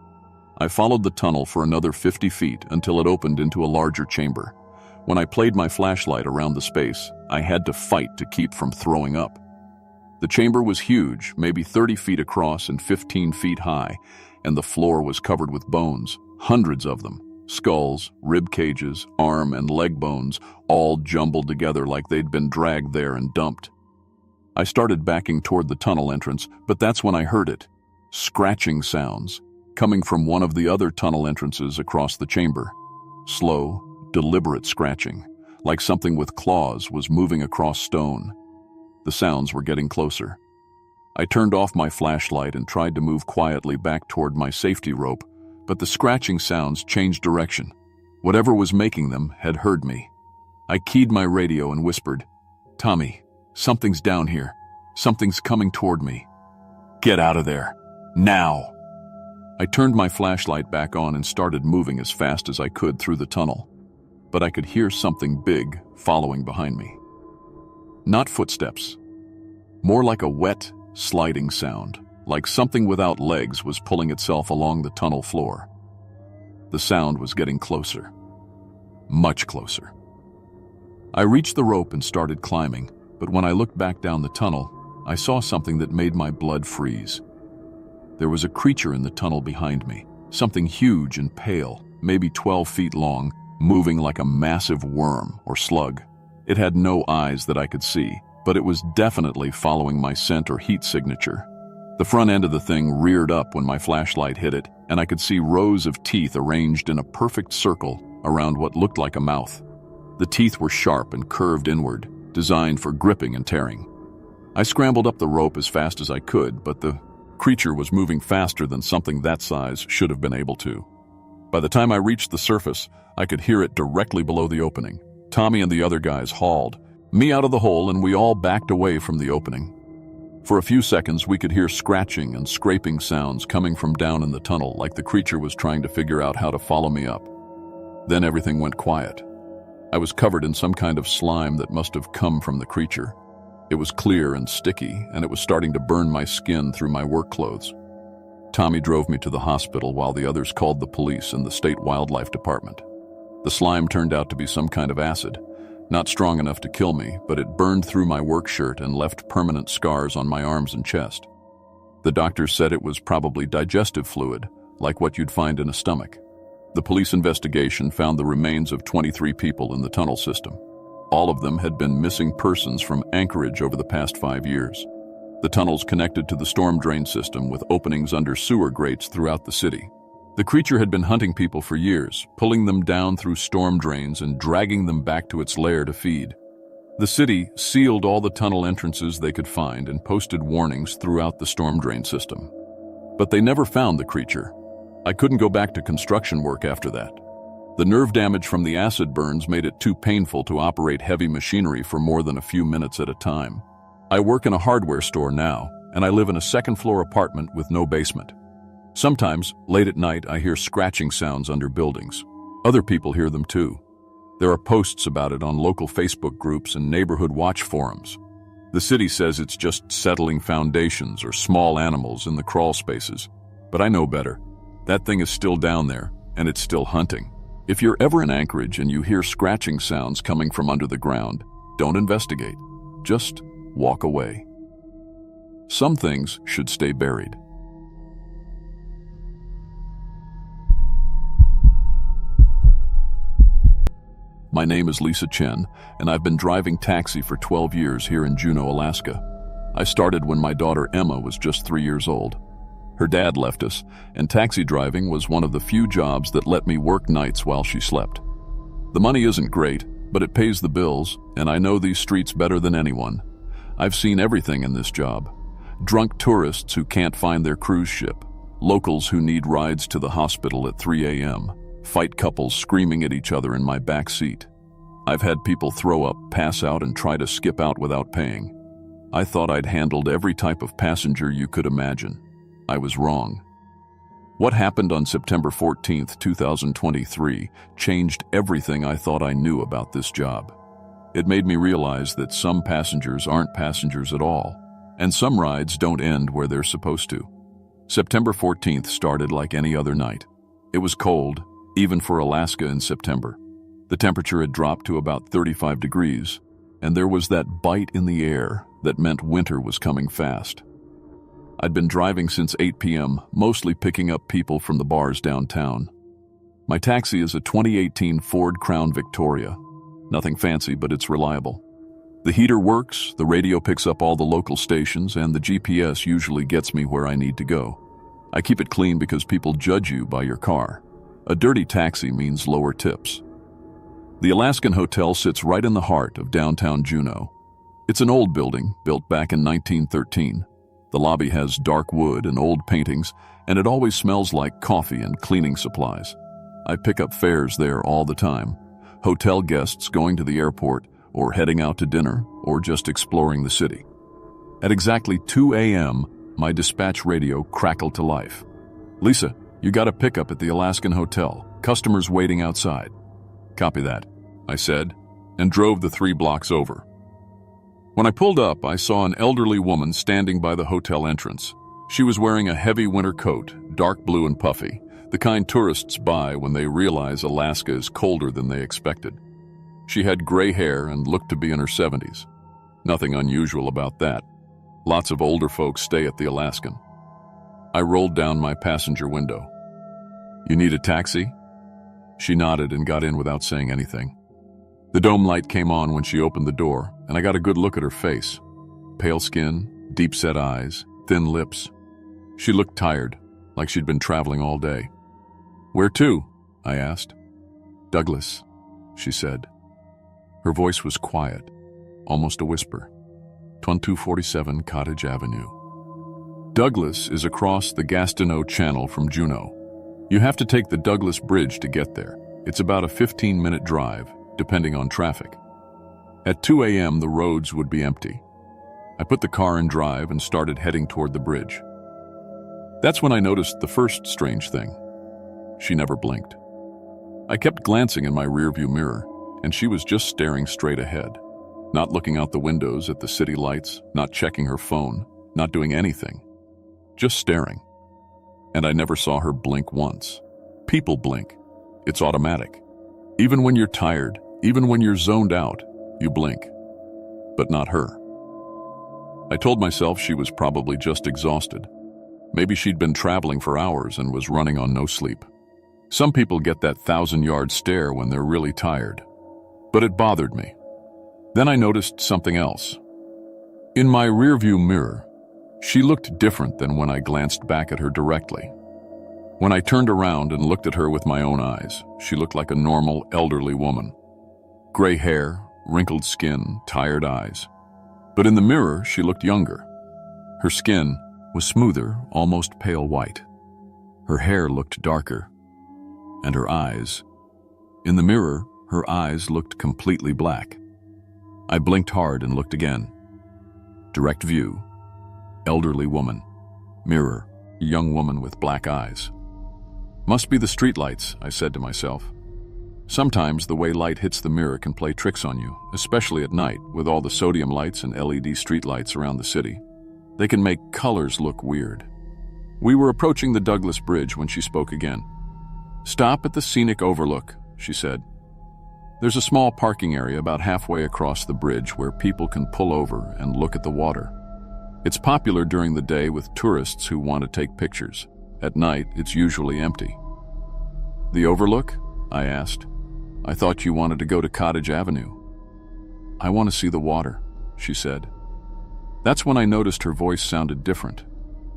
I followed the tunnel for another 50 feet until it opened into a larger chamber. When I played my flashlight around the space, I had to fight to keep from throwing up. The chamber was huge, maybe 30 feet across and 15 feet high, and the floor was covered with bones, hundreds of them. Skulls, rib cages, arm and leg bones, all jumbled together like they'd been dragged there and dumped. I started backing toward the tunnel entrance, but that's when I heard it. Scratching sounds, coming from one of the other tunnel entrances across the chamber. Slow, deliberate scratching, like something with claws was moving across stone. The sounds were getting closer. I turned off my flashlight and tried to move quietly back toward my safety rope, but the scratching sounds changed direction. Whatever was making them had heard me. I keyed my radio and whispered, "Tommy, something's down here. Something's coming toward me. Get out of there. Now." I turned my flashlight back on and started moving as fast as I could through the tunnel. But I could hear something big following behind me. Not footsteps. More like a wet, sliding sound, like something without legs was pulling itself along the tunnel floor. The sound was getting closer. Much closer. I reached the rope and started climbing, but when I looked back down the tunnel, I saw something that made my blood freeze. There was a creature in the tunnel behind me, something huge and pale, maybe 12 feet long, moving like a massive worm or slug. It had no eyes that I could see, but it was definitely following my scent or heat signature. The front end of the thing reared up when my flashlight hit it, and I could see rows of teeth arranged in a perfect circle around what looked like a mouth. The teeth were sharp and curved inward, designed for gripping and tearing. I scrambled up the rope as fast as I could, but the creature was moving faster than something that size should have been able to. By the time I reached the surface, I could hear it directly below the opening. Tommy and the other guys hauled me out of the hole, and we all backed away from the opening. For a few seconds, we could hear scratching and scraping sounds coming from down in the tunnel, like the creature was trying to figure out how to follow me up. Then everything went quiet. I was covered in some kind of slime that must have come from the creature. It was clear and sticky, and it was starting to burn my skin through my work clothes. Tommy drove me to the hospital while the others called the police and the state wildlife department. The slime turned out to be some kind of acid. Not strong enough to kill me, but it burned through my work shirt and left permanent scars on my arms and chest. The doctors said it was probably digestive fluid, like what you'd find in a stomach. The police investigation found the remains of 23 people in the tunnel system. All of them had been missing persons from Anchorage over the past 5 years. The tunnels connected to the storm drain system with openings under sewer grates throughout the city. The creature had been hunting people for years, pulling them down through storm drains and dragging them back to its lair to feed. The city sealed all the tunnel entrances they could find and posted warnings throughout the storm drain system. But they never found the creature. I couldn't go back to construction work after that. The nerve damage from the acid burns made it too painful to operate heavy machinery for more than a few minutes at a time. I work in a hardware store now, and I live in a second-floor apartment with no basement. Sometimes, late at night, I hear scratching sounds under buildings. Other people hear them too. There are posts about it on local Facebook groups and neighborhood watch forums. The city says it's just settling foundations or small animals in the crawl spaces. But I know better. That thing is still down there, and it's still hunting. If you're ever in Anchorage and you hear scratching sounds coming from under the ground, don't investigate. Just walk away. Some things should stay buried. My name is Lisa Chen, and I've been driving taxi for 12 years here in Juneau, Alaska. I started when my daughter Emma was just 3 years old. Her dad left us, and taxi driving was one of the few jobs that let me work nights while she slept. The money isn't great, but it pays the bills, and I know these streets better than anyone. I've seen everything in this job. Drunk tourists who can't find their cruise ship, locals who need rides to the hospital at 3 a.m., fight couples screaming at each other in my back seat. I've had people throw up, pass out, and try to skip out without paying. I thought I'd handled every type of passenger you could imagine. I was wrong. What happened on September 14th, 2023 changed everything I thought I knew about this job. It made me realize that some passengers aren't passengers at all, and some rides don't end where they're supposed to. September 14th started like any other night. It was cold, even for Alaska in September. The temperature had dropped to about 35 degrees, and there was that bite in the air that meant winter was coming fast. I'd been driving since 8 p.m., mostly picking up people from the bars downtown. My taxi is a 2018 Ford Crown Victoria. Nothing fancy, but it's reliable. The heater works, the radio picks up all the local stations, and the GPS usually gets me where I need to go. I keep it clean because people judge you by your car. A dirty taxi means lower tips. The Alaskan Hotel sits right in the heart of downtown Juneau. It's an old building, built back in 1913. The lobby has dark wood and old paintings, and it always smells like coffee and cleaning supplies. I pick up fares there all the time. Hotel guests going to the airport, or heading out to dinner, or just exploring the city. At exactly 2 a.m., my dispatch radio crackled to life. "Lisa, you got a pickup at the Alaskan Hotel. Customers waiting outside." "Copy that," I said, and drove the 3 blocks over. When I pulled up, I saw an elderly woman standing by the hotel entrance. She was wearing a heavy winter coat, dark blue and puffy, the kind tourists buy when they realize Alaska is colder than they expected. She had gray hair and looked to be in her 70s. Nothing unusual about that. Lots of older folks stay at the Alaskan. I rolled down my passenger window. "You need a taxi?" She nodded and got in without saying anything. The dome light came on when she opened the door, and I got a good look at her face. Pale skin, deep-set eyes, thin lips. She looked tired, like she'd been traveling all day. "Where to?" I asked. "Douglas," she said. Her voice was quiet, almost a whisper. 2247 Cottage Avenue. Douglas is across the Gastineau Channel from Juneau. You have to take the Douglas Bridge to get there. It's about a 15-minute drive, depending on traffic. At 2 a.m., the roads would be empty. I put the car in drive and started heading toward the bridge. That's when I noticed the first strange thing. She never blinked. I kept glancing in my rearview mirror, and she was just staring straight ahead, not looking out the windows at the city lights, not checking her phone, not doing anything, just staring. And I never saw her blink once. People blink. It's automatic. Even when you're tired, even when you're zoned out, you blink. But not her. I told myself she was probably just exhausted. Maybe she'd been traveling for hours and was running on no sleep. Some people get that 1,000-yard stare when they're really tired. But it bothered me. Then I noticed something else. In my rearview mirror, she looked different than when I glanced back at her directly. When I turned around and looked at her with my own eyes, she looked like a normal, elderly woman. Gray hair, wrinkled skin, tired eyes. But in the mirror, she looked younger. Her skin was smoother, almost pale white. Her hair looked darker. And her eyes. In the mirror, her eyes looked completely black. I blinked hard and looked again. Direct view. Elderly woman. Mirror. Young woman with black eyes. Must be the streetlights, I said to myself. Sometimes the way light hits the mirror can play tricks on you, especially at night with all the sodium lights and LED streetlights around the city. They can make colors look weird. We were approaching the Douglas Bridge when she spoke again. "Stop at the scenic overlook," she said. "There's a small parking area about halfway across the bridge where people can pull over and look at the water. It's popular during the day with tourists who want to take pictures. At night, it's usually empty." "The overlook?" I asked. "I thought you wanted to go to Cottage Avenue." "I want to see the water," she said. That's when I noticed her voice sounded different.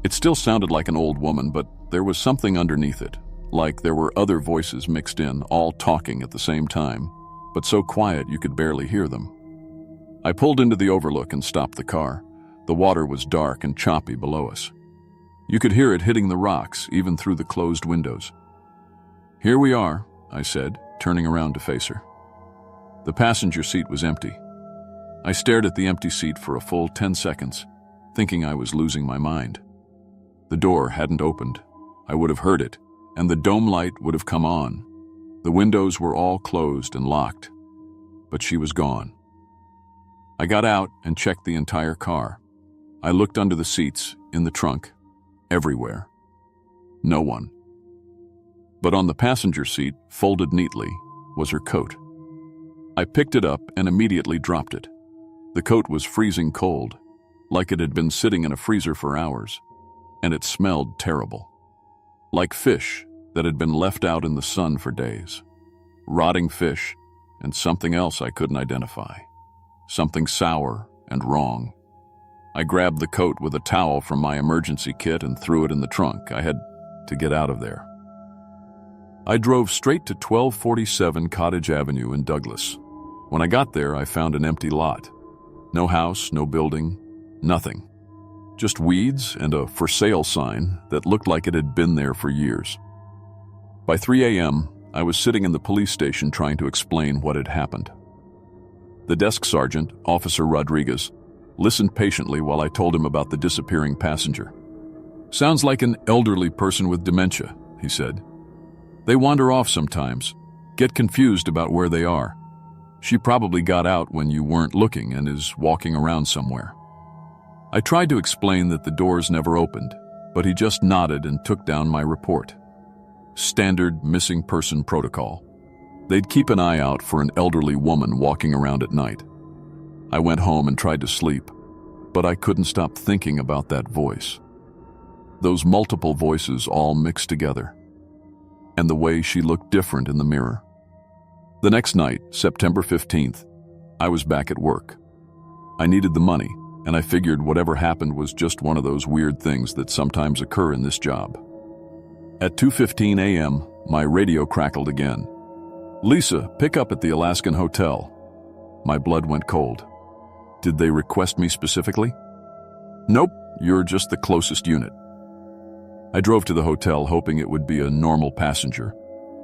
It still sounded like an old woman, but there was something underneath it, like there were other voices mixed in, all talking at the same time, but so quiet you could barely hear them. I pulled into the overlook and stopped the car. The water was dark and choppy below us. You could hear it hitting the rocks, even through the closed windows. "Here we are," I said, turning around to face her. The passenger seat was empty. I stared at the empty seat for a full 10 seconds, thinking I was losing my mind. The door hadn't opened. I would have heard it, and the dome light would have come on. The windows were all closed and locked, but she was gone. I got out and checked the entire car. I looked under the seats, in the trunk, everywhere. No one. But on the passenger seat, folded neatly, was her coat. I picked it up and immediately dropped it. The coat was freezing cold, like it had been sitting in a freezer for hours, and it smelled terrible. Like fish that had been left out in the sun for days. Rotting fish and something else I couldn't identify. Something sour and wrong. I grabbed the coat with a towel from my emergency kit and threw it in the trunk. I had to get out of there. I drove straight to 1247 Cottage Avenue in Douglas. When I got there, I found an empty lot. No house, no building, nothing. Just weeds and a for sale sign that looked like it had been there for years. By 3 a.m., I was sitting in the police station trying to explain what had happened. The desk sergeant, Officer Rodriguez, listened patiently while I told him about the disappearing passenger. "Sounds like an elderly person with dementia," he said. "They wander off sometimes, get confused about where they are. She probably got out when you weren't looking and is walking around somewhere." I tried to explain that the doors never opened, but he just nodded and took down my report. Standard missing person protocol. They'd keep an eye out for an elderly woman walking around at night. I went home and tried to sleep, but I couldn't stop thinking about that voice. Those multiple voices all mixed together. And the way she looked different in the mirror. The next night, September 15th, I was back at work. I needed the money, and I figured whatever happened was just one of those weird things that sometimes occur in this job. At 2:15 a.m., my radio crackled again. "Lisa, pick up at the Alaskan Hotel." My blood went cold. Did they request me specifically? "Nope, you're just the closest unit." I drove to the hotel hoping it would be a normal passenger,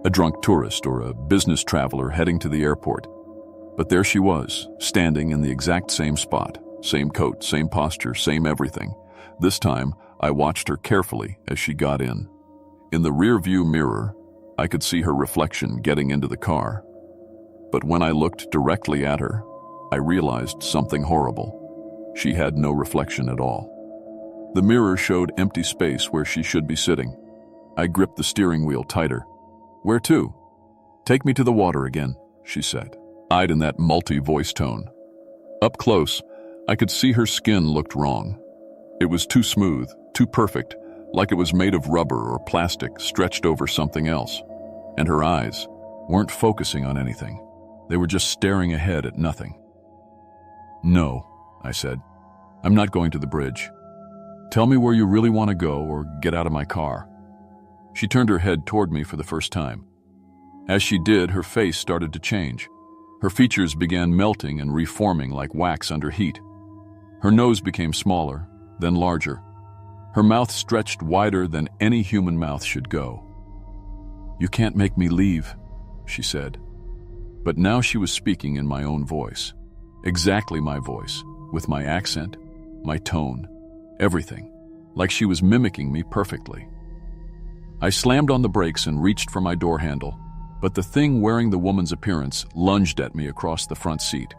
a drunk tourist or a business traveler heading to the airport. But there she was, standing in the exact same spot, same coat, same posture, same everything. This time, I watched her carefully as she got in. In the rear-view mirror, I could see her reflection getting into the car. But when I looked directly at her, I realized something horrible. She had no reflection at all. The mirror showed empty space where she should be sitting. I gripped the steering wheel tighter. "Where to?" "Take me to the water again," she said, eyed in that multi-voice tone. Up close, I could see her skin looked wrong. It was too smooth, too perfect, like it was made of rubber or plastic stretched over something else. And her eyes weren't focusing on anything. They were just staring ahead at nothing. "No," I said. "I'm not going to the bridge. Tell me where you really want to go or get out of my car." She turned her head toward me for the first time. As she did, her face started to change. Her features began melting and reforming like wax under heat. Her nose became smaller, then larger. Her mouth stretched wider than any human mouth should go. "You can't make me leave," she said. But now she was speaking in my own voice. Exactly my voice, with my accent, my tone, everything, like she was mimicking me perfectly. I slammed on the brakes and reached for my door handle, but the thing wearing the woman's appearance lunged at me across the front seat.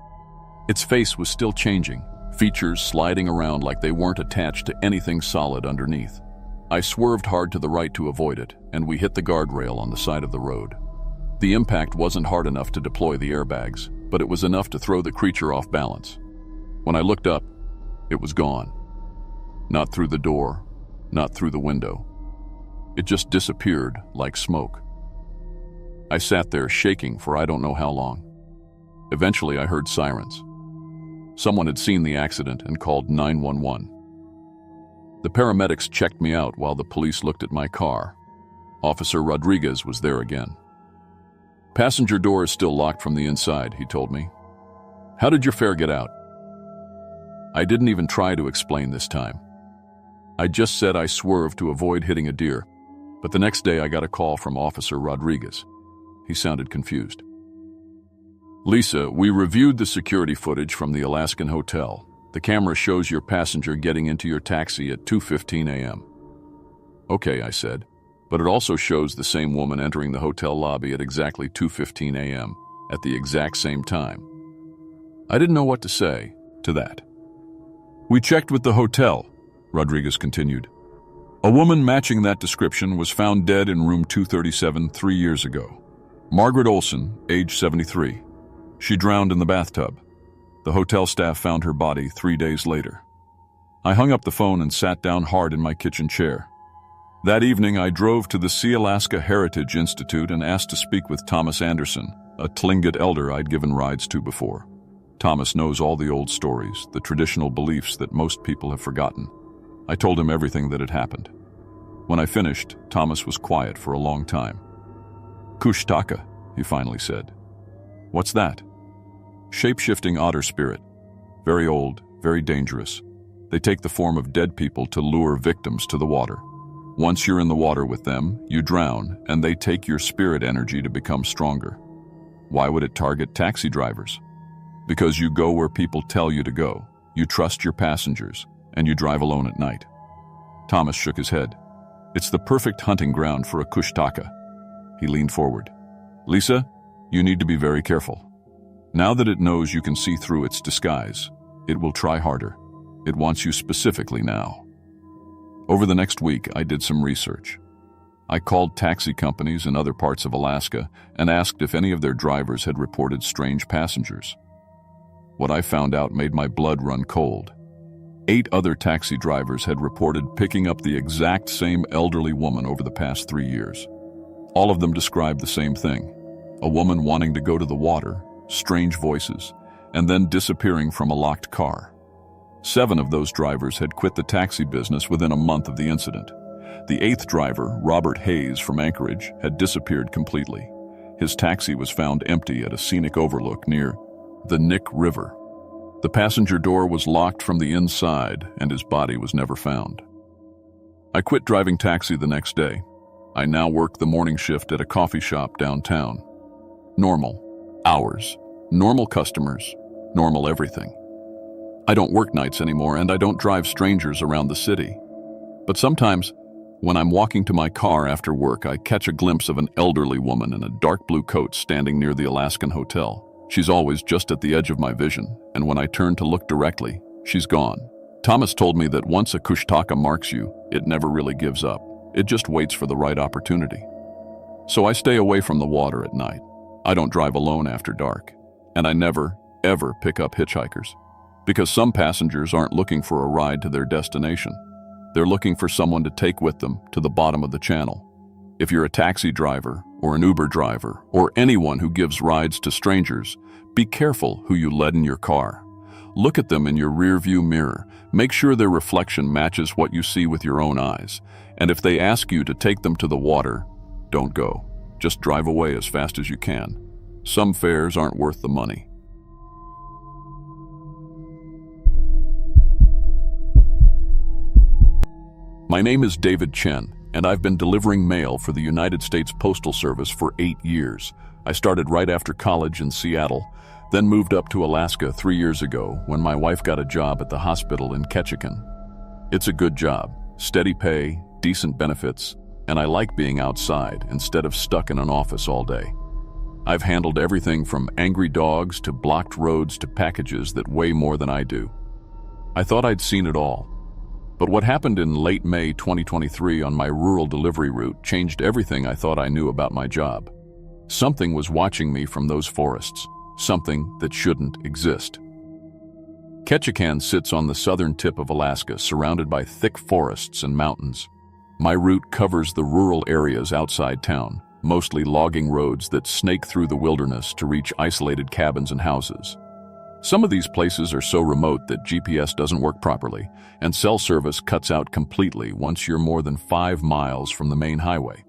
Its face was still changing, features sliding around like they weren't attached to anything solid underneath. I swerved hard to the right to avoid it, and we hit the guardrail on the side of the road. The impact wasn't hard enough to deploy the airbags, but it was enough to throw the creature off balance. When I looked up, it was gone. Not through the door, not through the window. It just disappeared like smoke. I sat there shaking for I don't know how long. Eventually I heard sirens. Someone had seen the accident and called 911. The paramedics checked me out while the police looked at my car. Officer Rodriguez was there again. "Passenger door is still locked from the inside," he told me. "How did your fare get out?" I didn't even try to explain this time. I just said I swerved to avoid hitting a deer, but the next day I got a call from Officer Rodriguez. He sounded confused. "Lisa, we reviewed the security footage from the Alaskan hotel. The camera shows your passenger getting into your taxi at 2:15 a.m. "Okay," I said, "but it also shows the same woman entering the hotel lobby at exactly 2:15 a.m. at the exact same time." I didn't know what to say to that. "We checked with the hotel," Rodriguez continued. "A woman matching that description was found dead in room 237 3 years ago. Margaret Olson, age 73. She drowned in the bathtub. The hotel staff found her body 3 days later." I hung up the phone and sat down hard in my kitchen chair. That evening, I drove to the Sea Alaska Heritage Institute and asked to speak with Thomas Anderson, a Tlingit elder I'd given rides to before. Thomas knows all the old stories, the traditional beliefs that most people have forgotten. I told him everything that had happened. When I finished, Thomas was quiet for a long time. "Kushtaka," he finally said. "What's that?" "Shape-shifting otter spirit. Very old, very dangerous. They take the form of dead people to lure victims to the water. Once you're in the water with them, you drown, and they take your spirit energy to become stronger." "Why would it target taxi drivers?" "Because you go where people tell you to go. You trust your passengers, and you drive alone at night." Thomas shook his head. "It's the perfect hunting ground for a kushtaka." He leaned forward. "Lisa, you need to be very careful. Now that it knows you can see through its disguise, it will try harder. It wants you specifically now." Over the next week, I did some research. I called taxi companies in other parts of Alaska and asked if any of their drivers had reported strange passengers. What I found out made my blood run cold. 8 other taxi drivers had reported picking up the exact same elderly woman over the past 3 years. All of them described the same thing: a woman wanting to go to the water, strange voices, and then disappearing from a locked car. 7 of those drivers had quit the taxi business within a month of the incident. The 8th driver, Robert Hayes from Anchorage, had disappeared completely. His taxi was found empty at a scenic overlook near the Nick River. The passenger door was locked from the inside, and his body was never found. I quit driving taxi the next day. I now work the morning shift at a coffee shop downtown. Normal hours, normal customers, normal everything. I don't work nights anymore, and I don't drive strangers around the city. But sometimes, when I'm walking to my car after work, I catch a glimpse of an elderly woman in a dark blue coat standing near the Alaskan hotel. She's always just at the edge of my vision, and when I turn to look directly, she's gone. Thomas told me that once a kushtaka marks you, it never really gives up. It just waits for the right opportunity. So I stay away from the water at night. I don't drive alone after dark, and I never, ever pick up hitchhikers. Because some passengers aren't looking for a ride to their destination. They're looking for someone to take with them to the bottom of the channel. If you're a taxi driver or an Uber driver or anyone who gives rides to strangers, be careful who you let in your car. Look at them in your rearview mirror. Make sure their reflection matches what you see with your own eyes. And if they ask you to take them to the water, don't go. Just drive away as fast as you can. Some fares aren't worth the money. My name is David Chen, and I've been delivering mail for the United States Postal Service for 8 years. I started right after college in Seattle, then moved up to Alaska 3 years ago when my wife got a job at the hospital in Ketchikan. It's a good job, steady pay, decent benefits, and I like being outside instead of stuck in an office all day. I've handled everything from angry dogs to blocked roads to packages that weigh more than I do. I thought I'd seen it all. But what happened in late May 2023 on my rural delivery route changed everything I thought I knew about my job. Something was watching me from those forests, something that shouldn't exist. Ketchikan sits on the southern tip of Alaska, surrounded by thick forests and mountains. My route covers the rural areas outside town, mostly logging roads that snake through the wilderness to reach isolated cabins and houses. Some of these places are so remote that GPS doesn't work properly, and cell service cuts out completely once you're more than 5 miles from the main highway.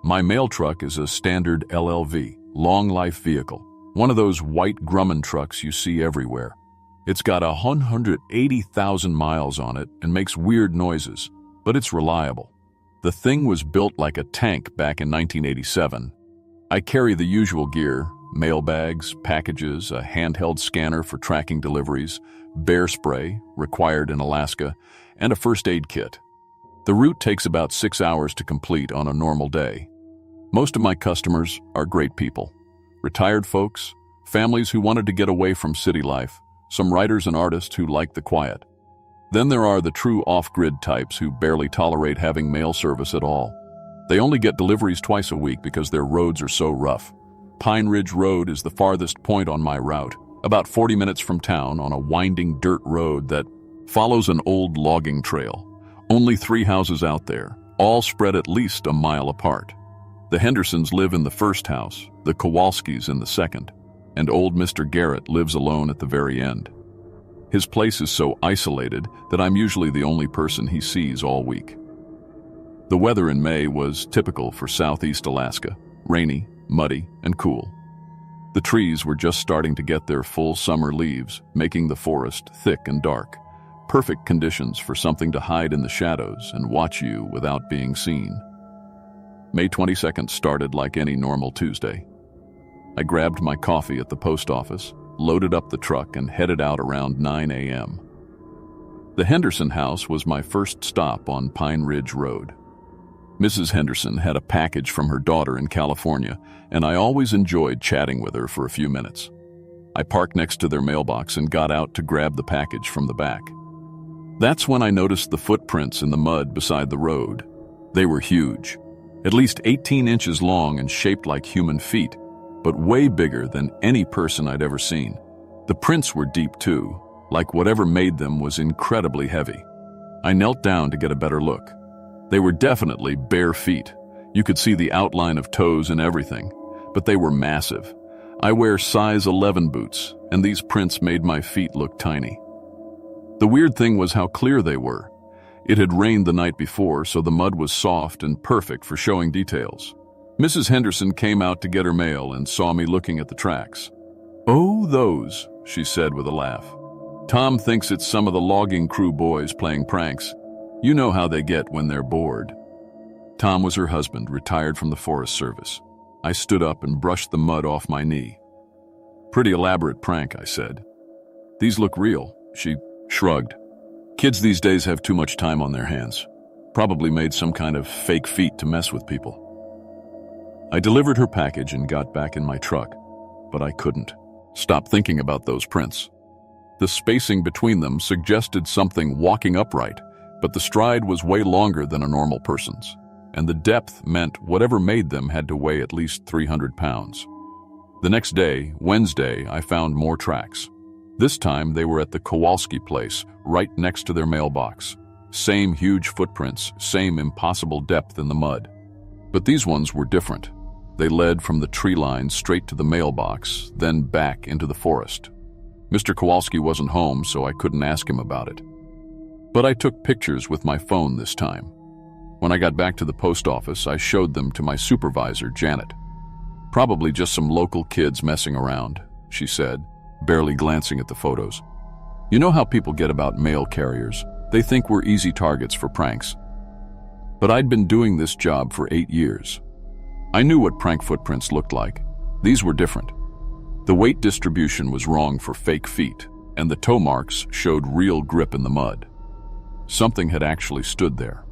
My mail truck is a standard LLV, long life vehicle, one of those white Grumman trucks you see everywhere. It's got 180,000 miles on it and makes weird noises, but it's reliable. The thing was built like a tank back in 1987. I carry the usual gear: mail bags, packages, a handheld scanner for tracking deliveries, bear spray, required in Alaska, and a first aid kit. The route takes about 6 hours to complete on a normal day. Most of my customers are great people. Retired folks, families who wanted to get away from city life, some writers and artists who like the quiet. Then there are the true off-grid types who barely tolerate having mail service at all. They only get deliveries twice a week because their roads are so rough. Pine Ridge Road is the farthest point on my route, about 40 minutes from town on a winding dirt road that follows an old logging trail. Only 3 houses out there, all spread at least a mile apart. The Hendersons live in the first house, the Kowalskis in the second, and old Mr. Garrett lives alone at the very end. His place is so isolated that I'm usually the only person he sees all week. The weather in May was typical for southeast Alaska: rainy, muddy, and cool. The trees were just starting to get their full summer leaves, making the forest thick and dark. Perfect conditions for something to hide in the shadows and watch you without being seen. May 22nd started like any normal Tuesday. I grabbed my coffee at the post office, loaded up the truck, and headed out around 9 a.m. The Henderson house was my first stop on Pine Ridge Road. Mrs. Henderson had a package from her daughter in California, and I always enjoyed chatting with her for a few minutes. I parked next to their mailbox and got out to grab the package from the back. That's when I noticed the footprints in the mud beside the road. They were huge, at least 18 inches long and shaped like human feet, but way bigger than any person I'd ever seen. The prints were deep too, like whatever made them was incredibly heavy. I knelt down to get a better look. They were definitely bare feet. You could see the outline of toes and everything, but they were massive. I wear size 11 boots, and these prints made my feet look tiny. The weird thing was how clear they were. It had rained the night before, so the mud was soft and perfect for showing details. Mrs. Henderson came out to get her mail and saw me looking at the tracks. "Oh, those," she said with a laugh. "Tom thinks it's some of the logging crew boys playing pranks. You know how they get when they're bored." Tom was her husband, retired from the Forest Service. I stood up and brushed the mud off my knee. "Pretty elaborate prank," I said. "These look real," she shrugged. "Kids these days have too much time on their hands. Probably made some kind of fake feet to mess with people." I delivered her package and got back in my truck, but I couldn't stop thinking about those prints. The spacing between them suggested something walking upright, but the stride was way longer than a normal person's, and the depth meant whatever made them had to weigh at least 300 pounds. The next day, Wednesday, I found more tracks. This time they were at the Kowalski place, right next to their mailbox. Same huge footprints, same impossible depth in the mud. But these ones were different. They led from the tree line straight to the mailbox, then back into the forest. Mr. Kowalski wasn't home, so I couldn't ask him about it. But I took pictures with my phone this time. When I got back to the post office, I showed them to my supervisor, Janet. Probably just some local kids messing around, she said, barely glancing at the photos. You know how people get about mail carriers? They think we're easy targets for pranks. But I'd been doing this job for 8 years. I knew what prank footprints looked like. These were different. The weight distribution was wrong for fake feet, and the toe marks showed real grip in the mud. Something had actually stood there.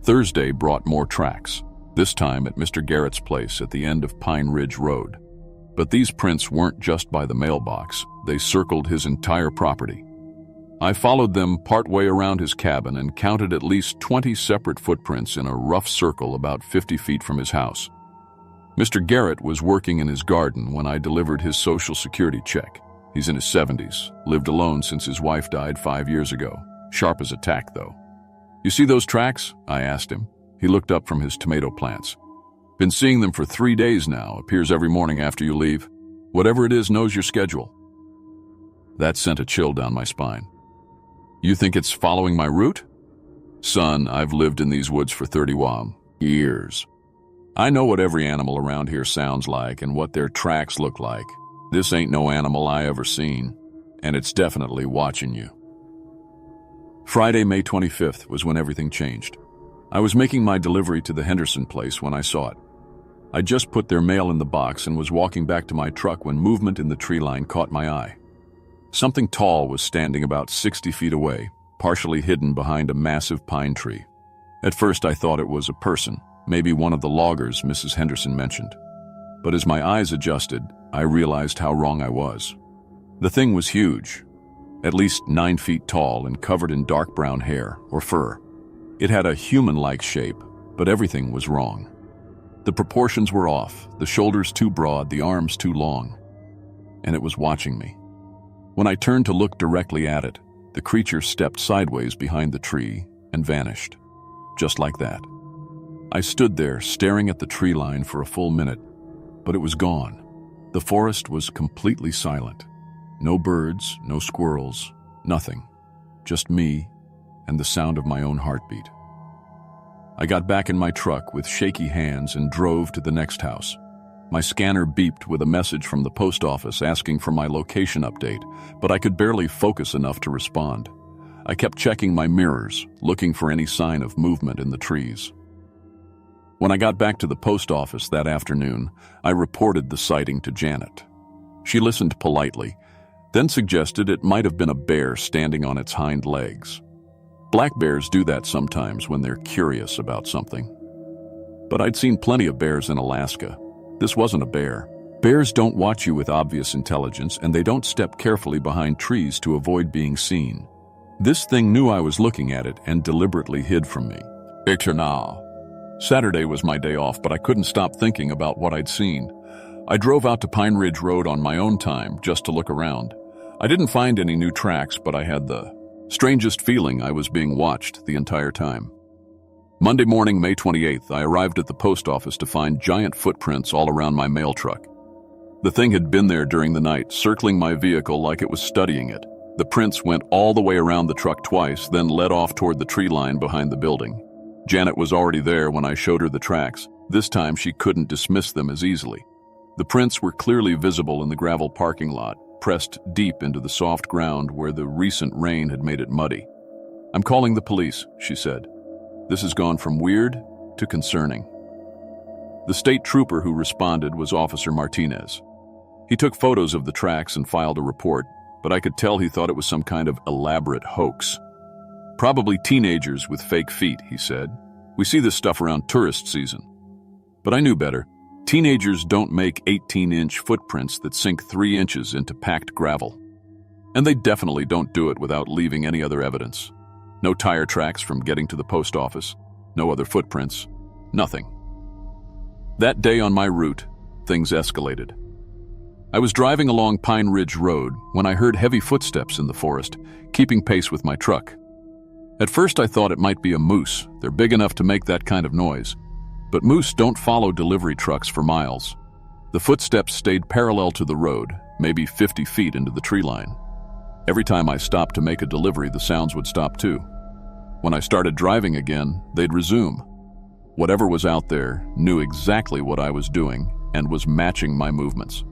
Thursday brought more tracks, this time at Mr. Garrett's place at the end of Pine Ridge Road. But these prints weren't just by the mailbox, they circled his entire property. I followed them partway around his cabin and counted at least 20 separate footprints in a rough circle about 50 feet from his house. Mr. Garrett was working in his garden when I delivered his Social Security check. He's in his 70s, lived alone since his wife died 5 years ago. Sharp as a tack, though. You see those tracks? I asked him. He looked up from his tomato plants. Been seeing them for 3 days now, appears every morning after you leave. Whatever it is knows your schedule. That sent a chill down my spine. You think it's following my route? Son, I've lived in these woods for 31 years. I know what every animal around here sounds like and what their tracks look like. This ain't no animal I ever seen, and it's definitely watching you. Friday, May 25th was when everything changed. I was making my delivery to the Henderson place when I saw it. I just put their mail in the box and was walking back to my truck when movement in the tree line caught my eye. Something tall was standing about 60 feet away, partially hidden behind a massive pine tree. At first I thought it was a person, maybe one of the loggers Mrs. Henderson mentioned. But as my eyes adjusted, I realized how wrong I was. The thing was huge, at least 9 feet tall and covered in dark brown hair or fur. It had a human-like shape, but everything was wrong. The proportions were off, the shoulders too broad, the arms too long. And it was watching me. When I turned to look directly at it, the creature stepped sideways behind the tree and vanished. Just like that. I stood there staring at the tree line for a full minute, but it was gone. The forest was completely silent. No birds, no squirrels, nothing. Just me and the sound of my own heartbeat. I got back in my truck with shaky hands and drove to the next house. My scanner beeped with a message from the post office asking for my location update, but I could barely focus enough to respond. I kept checking my mirrors, looking for any sign of movement in the trees. When I got back to the post office that afternoon, I reported the sighting to Janet. She listened politely, then suggested it might have been a bear standing on its hind legs. Black bears do that sometimes when they're curious about something. But I'd seen plenty of bears in Alaska. This wasn't a bear. Bears don't watch you with obvious intelligence, and they don't step carefully behind trees to avoid being seen. This thing knew I was looking at it and deliberately hid from me. Eternal. Saturday was my day off, but I couldn't stop thinking about what I'd seen. I drove out to Pine Ridge Road on my own time just to look around. I didn't find any new tracks, but I had the strangest feeling I was being watched the entire time. Monday morning, May 28th, I arrived at the post office to find giant footprints all around my mail truck. The thing had been there during the night, circling my vehicle like it was studying it. The prints went all the way around the truck twice, then led off toward the tree line behind the building. Janet was already there when I showed her the tracks. This time she couldn't dismiss them as easily. The prints were clearly visible in the gravel parking lot, pressed deep into the soft ground where the recent rain had made it muddy. "I'm calling the police," she said. "This has gone from weird to concerning." The state trooper who responded was Officer Martinez. He took photos of the tracks and filed a report, but I could tell he thought it was some kind of elaborate hoax. "Probably teenagers with fake feet," he said. "We see this stuff around tourist season." But I knew better. Teenagers don't make 18-inch footprints that sink 3 inches into packed gravel. And they definitely don't do it without leaving any other evidence. No tire tracks from getting to the post office, no other footprints, nothing. That day on my route, things escalated. I was driving along Pine Ridge Road when I heard heavy footsteps in the forest, keeping pace with my truck. At first I thought it might be a moose. They're big enough to make that kind of noise. But moose don't follow delivery trucks for miles. The footsteps stayed parallel to the road, maybe 50 feet into the tree line. Every time I stopped to make a delivery, the sounds would stop too. When I started driving again, they'd resume. Whatever was out there knew exactly what I was doing and was matching my movements.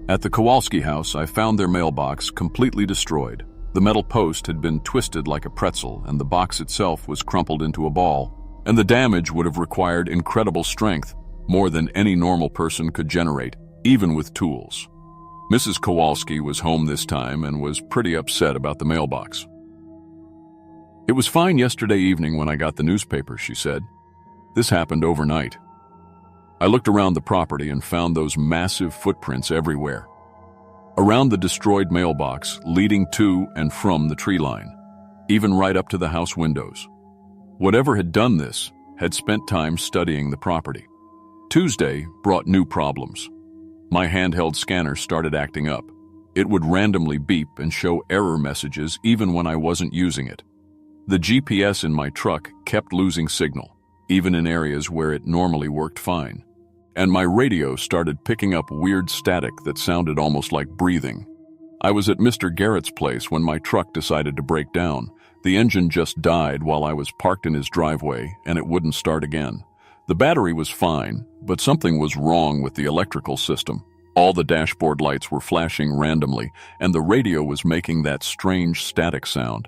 At the Kowalski house, I found their mailbox completely destroyed. The metal post had been twisted like a pretzel, and the box itself was crumpled into a ball. And the damage would have required incredible strength, more than any normal person could generate, even with tools. Mrs. Kowalski was home this time and was pretty upset about the mailbox. "It was fine yesterday evening when I got the newspaper," she said. "This happened overnight." I looked around the property and found those massive footprints everywhere. Around the destroyed mailbox, leading to and from the tree line, even right up to the house windows. Whatever had done this had spent time studying the property. Tuesday brought new problems. My handheld scanner started acting up. It would randomly beep and show error messages even when I wasn't using it. The GPS in my truck kept losing signal, even in areas where it normally worked fine. And my radio started picking up weird static that sounded almost like breathing. I was at Mr. Garrett's place when my truck decided to break down. The engine just died while I was parked in his driveway, and it wouldn't start again. The battery was fine, but something was wrong with the electrical system. All the dashboard lights were flashing randomly, and the radio was making that strange static sound.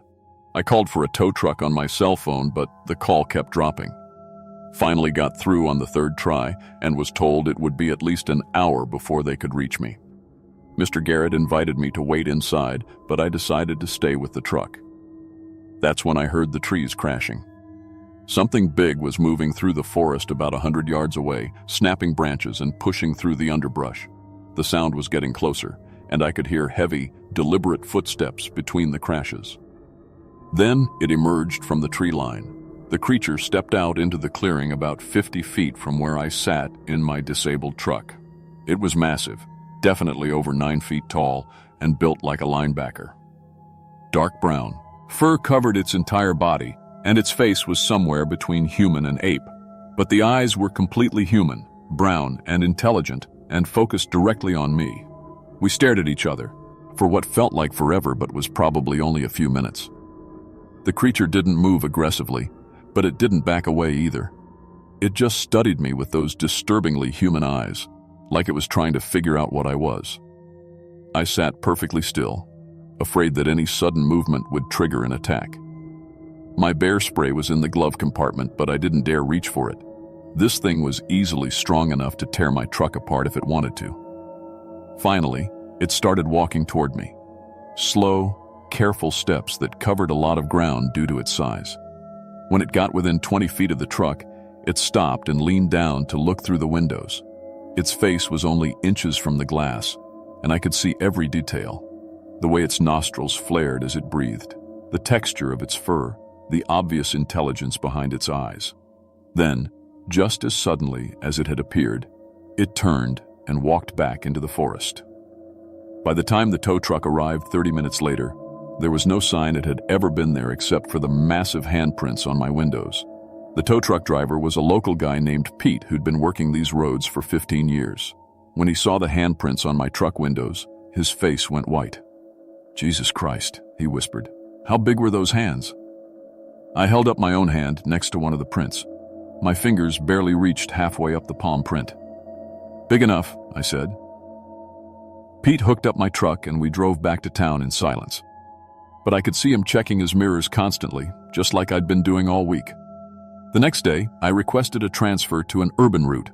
I called for a tow truck on my cell phone, but the call kept dropping. Finally got through on the third try and was told it would be at least an hour before they could reach me. Mr. Garrett invited me to wait inside, but I decided to stay with the truck. That's when I heard the trees crashing. Something big was moving through the forest about 100 yards away, snapping branches and pushing through the underbrush. The sound was getting closer, and I could hear heavy, deliberate footsteps between the crashes. Then it emerged from the tree line. The creature stepped out into the clearing about 50 feet from where I sat in my disabled truck. It was massive, definitely over 9 feet tall, and built like a linebacker. Dark brown, fur covered its entire body, and its face was somewhere between human and ape. But the eyes were completely human, brown and intelligent, and focused directly on me. We stared at each other, for what felt like forever but was probably only a few minutes. The creature didn't move aggressively, but it didn't back away either. It just studied me with those disturbingly human eyes, like it was trying to figure out what I was. I sat perfectly still, afraid that any sudden movement would trigger an attack. My bear spray was in the glove compartment, but I didn't dare reach for it. This thing was easily strong enough to tear my truck apart if it wanted to. Finally, it started walking toward me. Slow, careful steps that covered a lot of ground due to its size. When it got within 20 feet of the truck, it stopped and leaned down to look through the windows. Its face was only inches from the glass, and I could see every detail. The way its nostrils flared as it breathed, the texture of its fur, the obvious intelligence behind its eyes. Then, just as suddenly as it had appeared, it turned and walked back into the forest. By the time the tow truck arrived 30 minutes later, there was no sign it had ever been there except for the massive handprints on my windows. The tow truck driver was a local guy named Pete who'd been working these roads for 15 years. When he saw the handprints on my truck windows, his face went white. "Jesus Christ," he whispered. "How big were those hands?" I held up my own hand next to one of the prints. My fingers barely reached halfway up the palm print. "Big enough," I said. Pete hooked up my truck and we drove back to town in silence. But I could see him checking his mirrors constantly, just like I'd been doing all week. The next day, I requested a transfer to an urban route.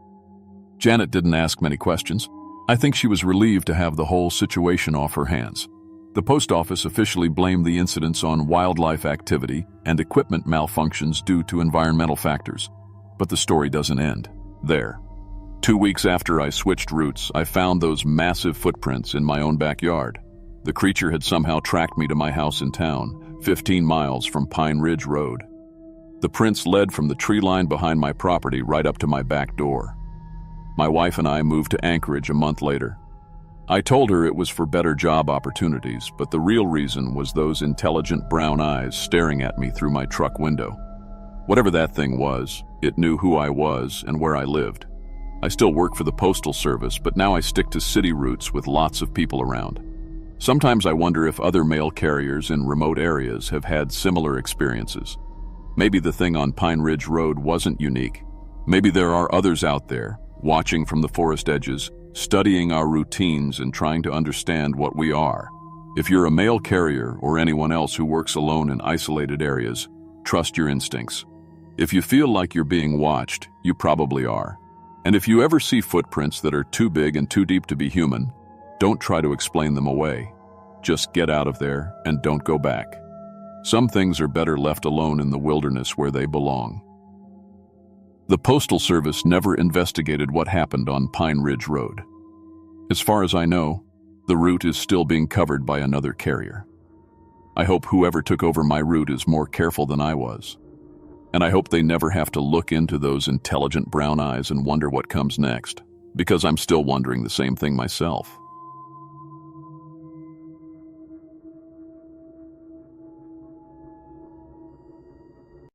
Janet didn't ask many questions. I think she was relieved to have the whole situation off her hands. The post office officially blamed the incidents on wildlife activity and equipment malfunctions due to environmental factors. But the story doesn't end there. 2 weeks after I switched routes, I found those massive footprints in my own backyard. The creature had somehow tracked me to my house in town, 15 miles from Pine Ridge Road. The prints led from the tree line behind my property right up to my back door. My wife and I moved to Anchorage a month later. I told her it was for better job opportunities, but the real reason was those intelligent brown eyes staring at me through my truck window. Whatever that thing was, it knew who I was and where I lived. I still work for the Postal Service, but now I stick to city routes with lots of people around. Sometimes I wonder if other mail carriers in remote areas have had similar experiences. Maybe the thing on Pine Ridge Road wasn't unique. Maybe there are others out there, watching from the forest edges, studying our routines and trying to understand what we are. If you're a mail carrier or anyone else who works alone in isolated areas, trust your instincts. If you feel like you're being watched, you probably are. And if you ever see footprints that are too big and too deep to be human, don't try to explain them away. Just get out of there and don't go back. Some things are better left alone in the wilderness where they belong. The Postal Service never investigated what happened on Pine Ridge Road. As far as I know, the route is still being covered by another carrier. I hope whoever took over my route is more careful than I was. And I hope they never have to look into those intelligent brown eyes and wonder what comes next, because I'm still wondering the same thing myself.